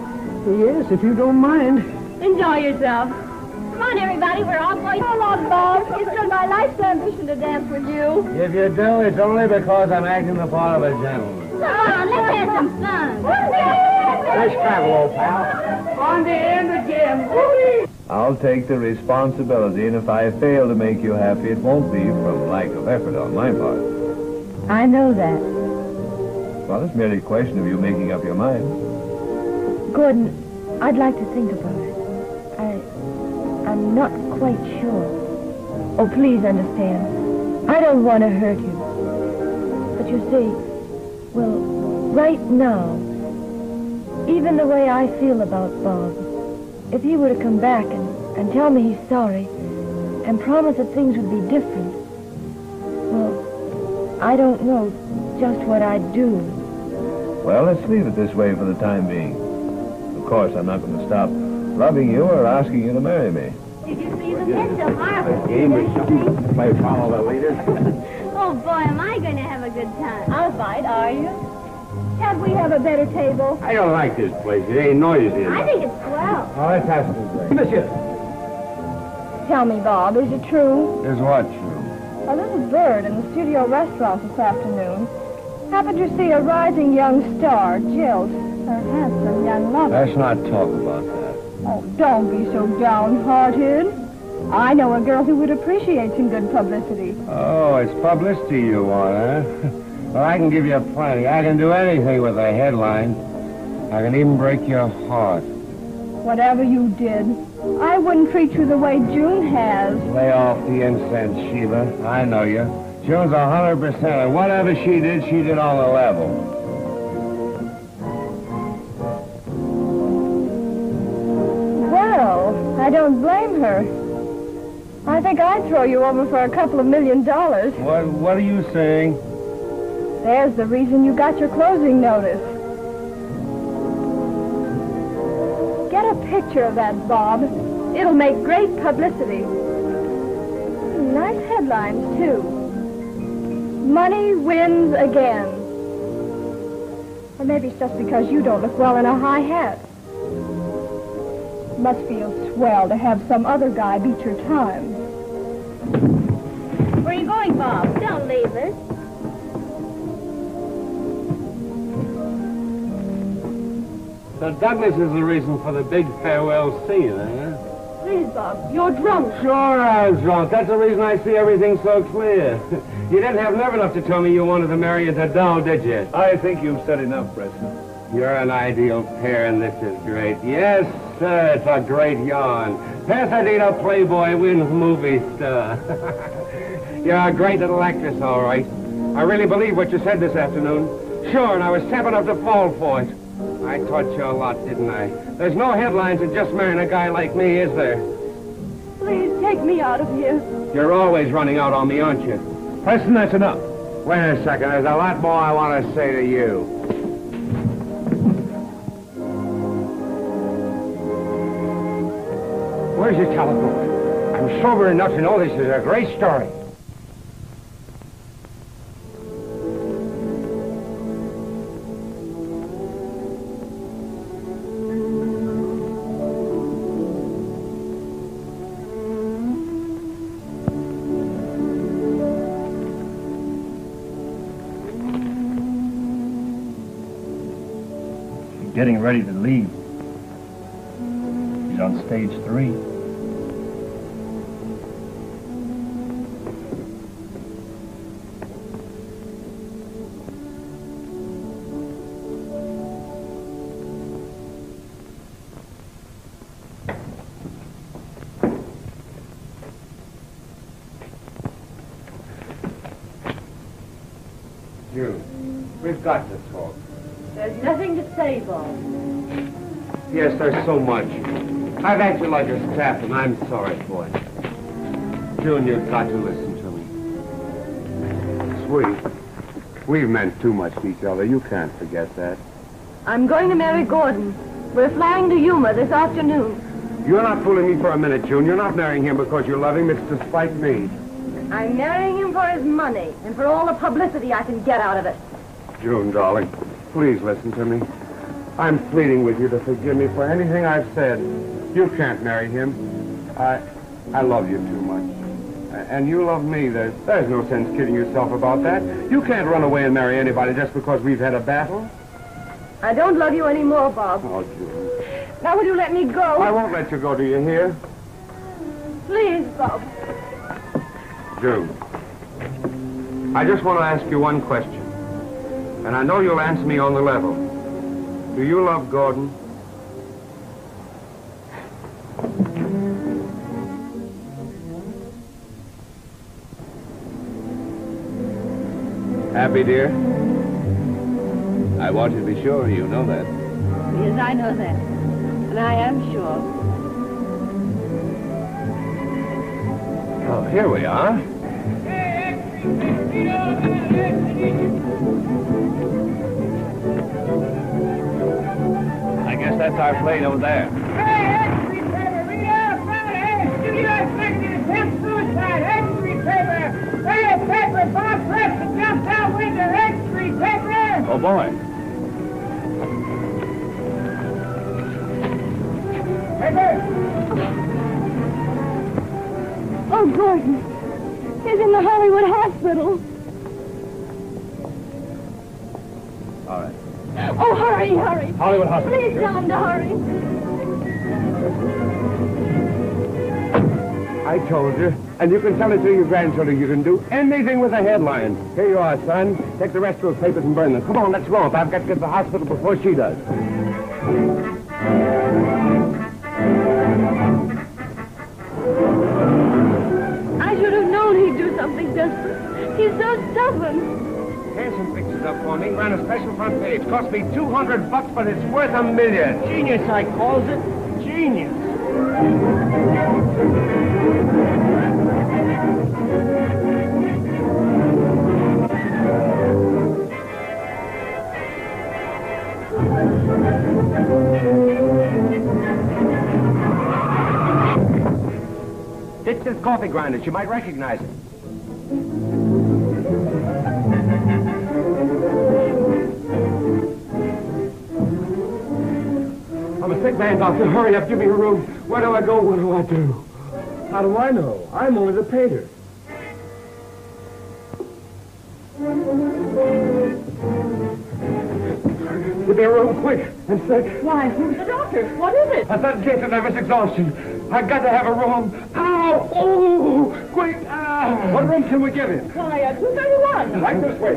Speaker 2: Yes, if you don't mind.
Speaker 3: Enjoy yourself. Come on, everybody, we're all going.
Speaker 4: Come on, Bob. It's been my life's ambition to dance with you.
Speaker 13: If you do, it's only because I'm acting the part of a gentleman.
Speaker 3: Come on, let's have some fun.
Speaker 13: Nice travel, old pal.
Speaker 2: On the end again.
Speaker 8: I'll take the responsibility, and if I fail to make you happy, it won't be from lack of effort on my part.
Speaker 3: I know that.
Speaker 8: Well, it's merely a question of you making up your mind.
Speaker 3: Gordon, I'd like to think about it. I'm not quite sure. Oh, please understand. I don't want to hurt you. But you see, well, right now, even the way I feel about Bob, if he were to come back and tell me he's sorry and promise that things would be different, well, I don't know just what I'd do.
Speaker 8: Well, let's leave it this way for the time being. Of course, I'm not going to stop loving you or asking you to marry me.
Speaker 4: Did you see the picture, Margaret?
Speaker 8: Game or something to play follow the leader.
Speaker 4: Oh, boy, am I going to have a good time.
Speaker 3: I'll fight, are you?
Speaker 4: Can't we have a better table?
Speaker 5: I don't like this place. It ain't noisy enough.
Speaker 4: I think it's swell.
Speaker 13: Oh, let's have some drink.
Speaker 2: Monsieur.
Speaker 3: Tell me, Bob, is it true?
Speaker 5: Is what true?
Speaker 3: A little bird in the studio restaurant this afternoon happened to see a rising young star, Jill, her handsome young lover.
Speaker 5: Let's not talk about that.
Speaker 3: Oh, don't be so downhearted. I know a girl who would appreciate some good publicity.
Speaker 5: Oh, it's publicity you want, huh? Well, I can give you plenty. I can do anything with a headline. I can even break your heart.
Speaker 3: Whatever you did, I wouldn't treat you the way June has.
Speaker 5: Lay off the incense, Sheila. I know you. June's 100%, and whatever she did on the level.
Speaker 3: Well, I don't blame her. I think I'd throw you over for a couple of $1 million.
Speaker 5: What are you saying?
Speaker 3: There's the reason you got your closing notice. Get a picture of that, Bob. It'll make great publicity. Nice headlines, too. Money wins again. Or maybe it's just because you don't look well in a high hat. Must feel swell to have some other guy beat your time.
Speaker 4: Where are you going, Bob? Don't leave us.
Speaker 5: So Douglas is the reason for the big farewell scene, huh?
Speaker 3: Please, Bob, you're drunk.
Speaker 5: Sure I was drunk. That's the reason I see everything so clear. You didn't have nerve enough to tell me you wanted to marry a doll, did you?
Speaker 8: I think you've said enough, Preston.
Speaker 5: You're an ideal pair, and this is great. Yes, sir, it's a great yarn. Pasadena Playboy wins movie star. You're a great little actress, all right. I really believe what you said this afternoon. Sure, and I was step enough to fall for it. I taught you a lot, didn't I? There's no headlines in just marrying a guy like me, is there?
Speaker 3: Please take me out of here.
Speaker 5: You're always running out on me, aren't you?
Speaker 8: Preston, that's enough.
Speaker 5: Wait a second. There's a lot more I want to say to you. Where's your telephone? I'm sober enough to know this is a great story.
Speaker 2: Getting ready to leave. He's on stage 3.
Speaker 5: June, we've got to talk.
Speaker 3: There's nothing to say, Bob.
Speaker 5: Yes, there's so much. I've acted like a staff, and I'm sorry for it. June, you've got to listen to me.
Speaker 9: Sweet, we've meant too much to each other. You can't forget that.
Speaker 3: I'm going to marry Gordon. We're flying to Yuma this afternoon.
Speaker 9: You're not fooling me for a minute, June. You're not marrying him because you love him. It's to spite me.
Speaker 3: I'm marrying him for his money and for all the publicity I can get out of it.
Speaker 9: June, darling, please listen to me. I'm pleading with you to forgive me for anything I've said. You can't marry him. I love you too much. And you love me. There's no sense kidding yourself about that. You can't run away and marry anybody just because we've had a battle.
Speaker 3: I don't love you anymore, Bob.
Speaker 9: Oh, June.
Speaker 3: Now will you let me go?
Speaker 9: I won't let you go, do you hear?
Speaker 3: Please, Bob.
Speaker 5: June, I just want to ask you one question. And I know you'll answer me on the level. Do you love Gordon?
Speaker 8: Happy, dear? I want you to be sure you know that.
Speaker 3: Yes, I know that. And I am sure.
Speaker 5: Oh, here we are.
Speaker 8: I guess that's our plane over there.
Speaker 14: Bob Preston jumped out window, X-ray paper!
Speaker 8: Oh, boy.
Speaker 3: Oh, Gordon. He's in the Hollywood hospital.
Speaker 8: All right.
Speaker 3: Oh, hurry, hurry.
Speaker 8: Hollywood hospital.
Speaker 3: Please tell him to hurry.
Speaker 9: I told you. And you can tell it to your grandchildren. You can do anything with a headline. Here you are, son. Take the rest of those papers and burn them. Come on, let's go. I've got to get to the hospital before she does.
Speaker 3: I should have known he'd do something desperate. He's so stubborn.
Speaker 5: Here's some pictures up for me. Ran a special front page. Cost me $200, but it's worth $1 million. Genius, I calls it. Genius. It's this coffee grinder. You might recognize it. I'm a sick man, doctor. Hurry up. Give me a room. Where do I go? What do I do? How do I know? I'm only the painter. Give me a room, quick. I'm sick.
Speaker 3: Why, who's the doctor? What is it?
Speaker 9: A sudden case of nervous exhaustion. I've got to have a room. Ow! Oh! Quick! Ah! What room can we give him?
Speaker 3: Why, 231.
Speaker 9: Right this way.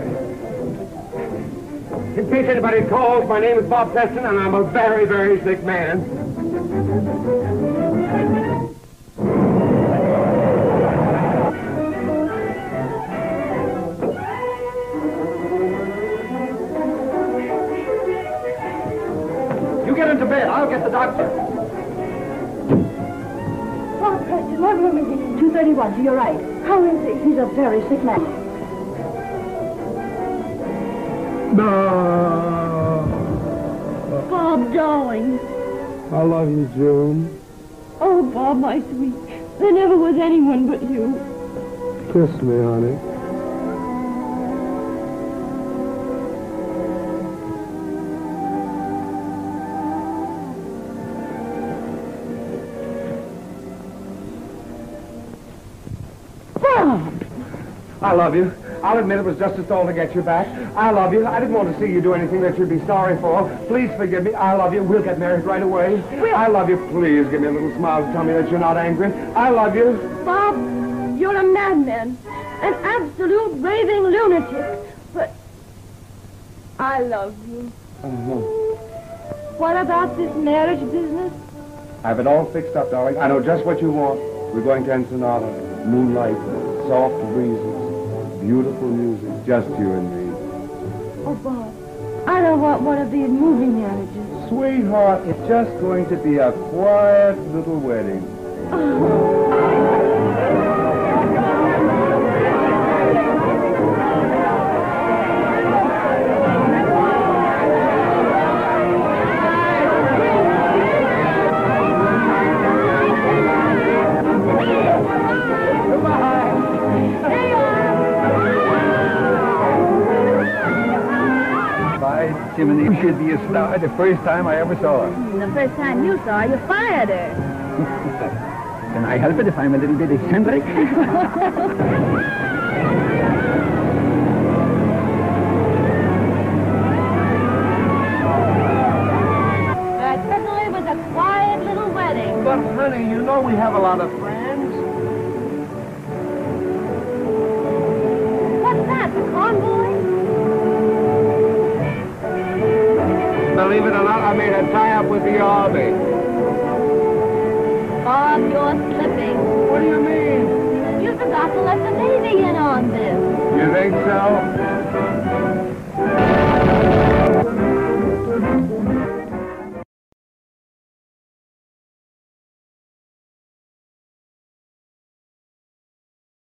Speaker 9: In case anybody calls, my name is Bob Preston, and I'm a very, very sick man. You get into bed. I'll get the doctor.
Speaker 3: Bob Preston, what room is he in? 231, to your right. How is he? He's a very sick man.
Speaker 9: No.
Speaker 3: Bob, darling.
Speaker 9: I love you, June.
Speaker 3: Oh, Bob, my sweet. There never was anyone but you.
Speaker 9: Kiss me, honey.
Speaker 3: Bob!
Speaker 9: I love you. I'll admit it was just a stall to get you back. I love you. I didn't want to see you do anything that you'd be sorry for. Please forgive me. I love you. We'll get married right away. I love you. Please give me a little smile to tell me that you're not angry. I love you.
Speaker 3: Bob, you're a madman. An absolute raving lunatic. But I love you. What about this marriage business?
Speaker 9: I have it all fixed up, darling. I know just what you want. We're going to Ensenada. Moonlight, soft breezes, beautiful music, just you and me.
Speaker 3: Oh, Bob, I don't want one of these movie marriages.
Speaker 8: Sweetheart, it's just going to be a quiet little wedding. Jiminy, you should be a star the first time I ever saw her.
Speaker 3: The first time you saw her, you fired her.
Speaker 2: Can I help it if I'm a little bit eccentric?
Speaker 3: That certainly was a quiet little wedding.
Speaker 13: But, honey, you know we have a lot of friends.
Speaker 3: What's that, the convoy?
Speaker 13: Believe it or not, I made a tie-up with the Army.
Speaker 3: Bob, you're slipping.
Speaker 13: What do you mean?
Speaker 3: You forgot to let the Navy in on this.
Speaker 13: You think so?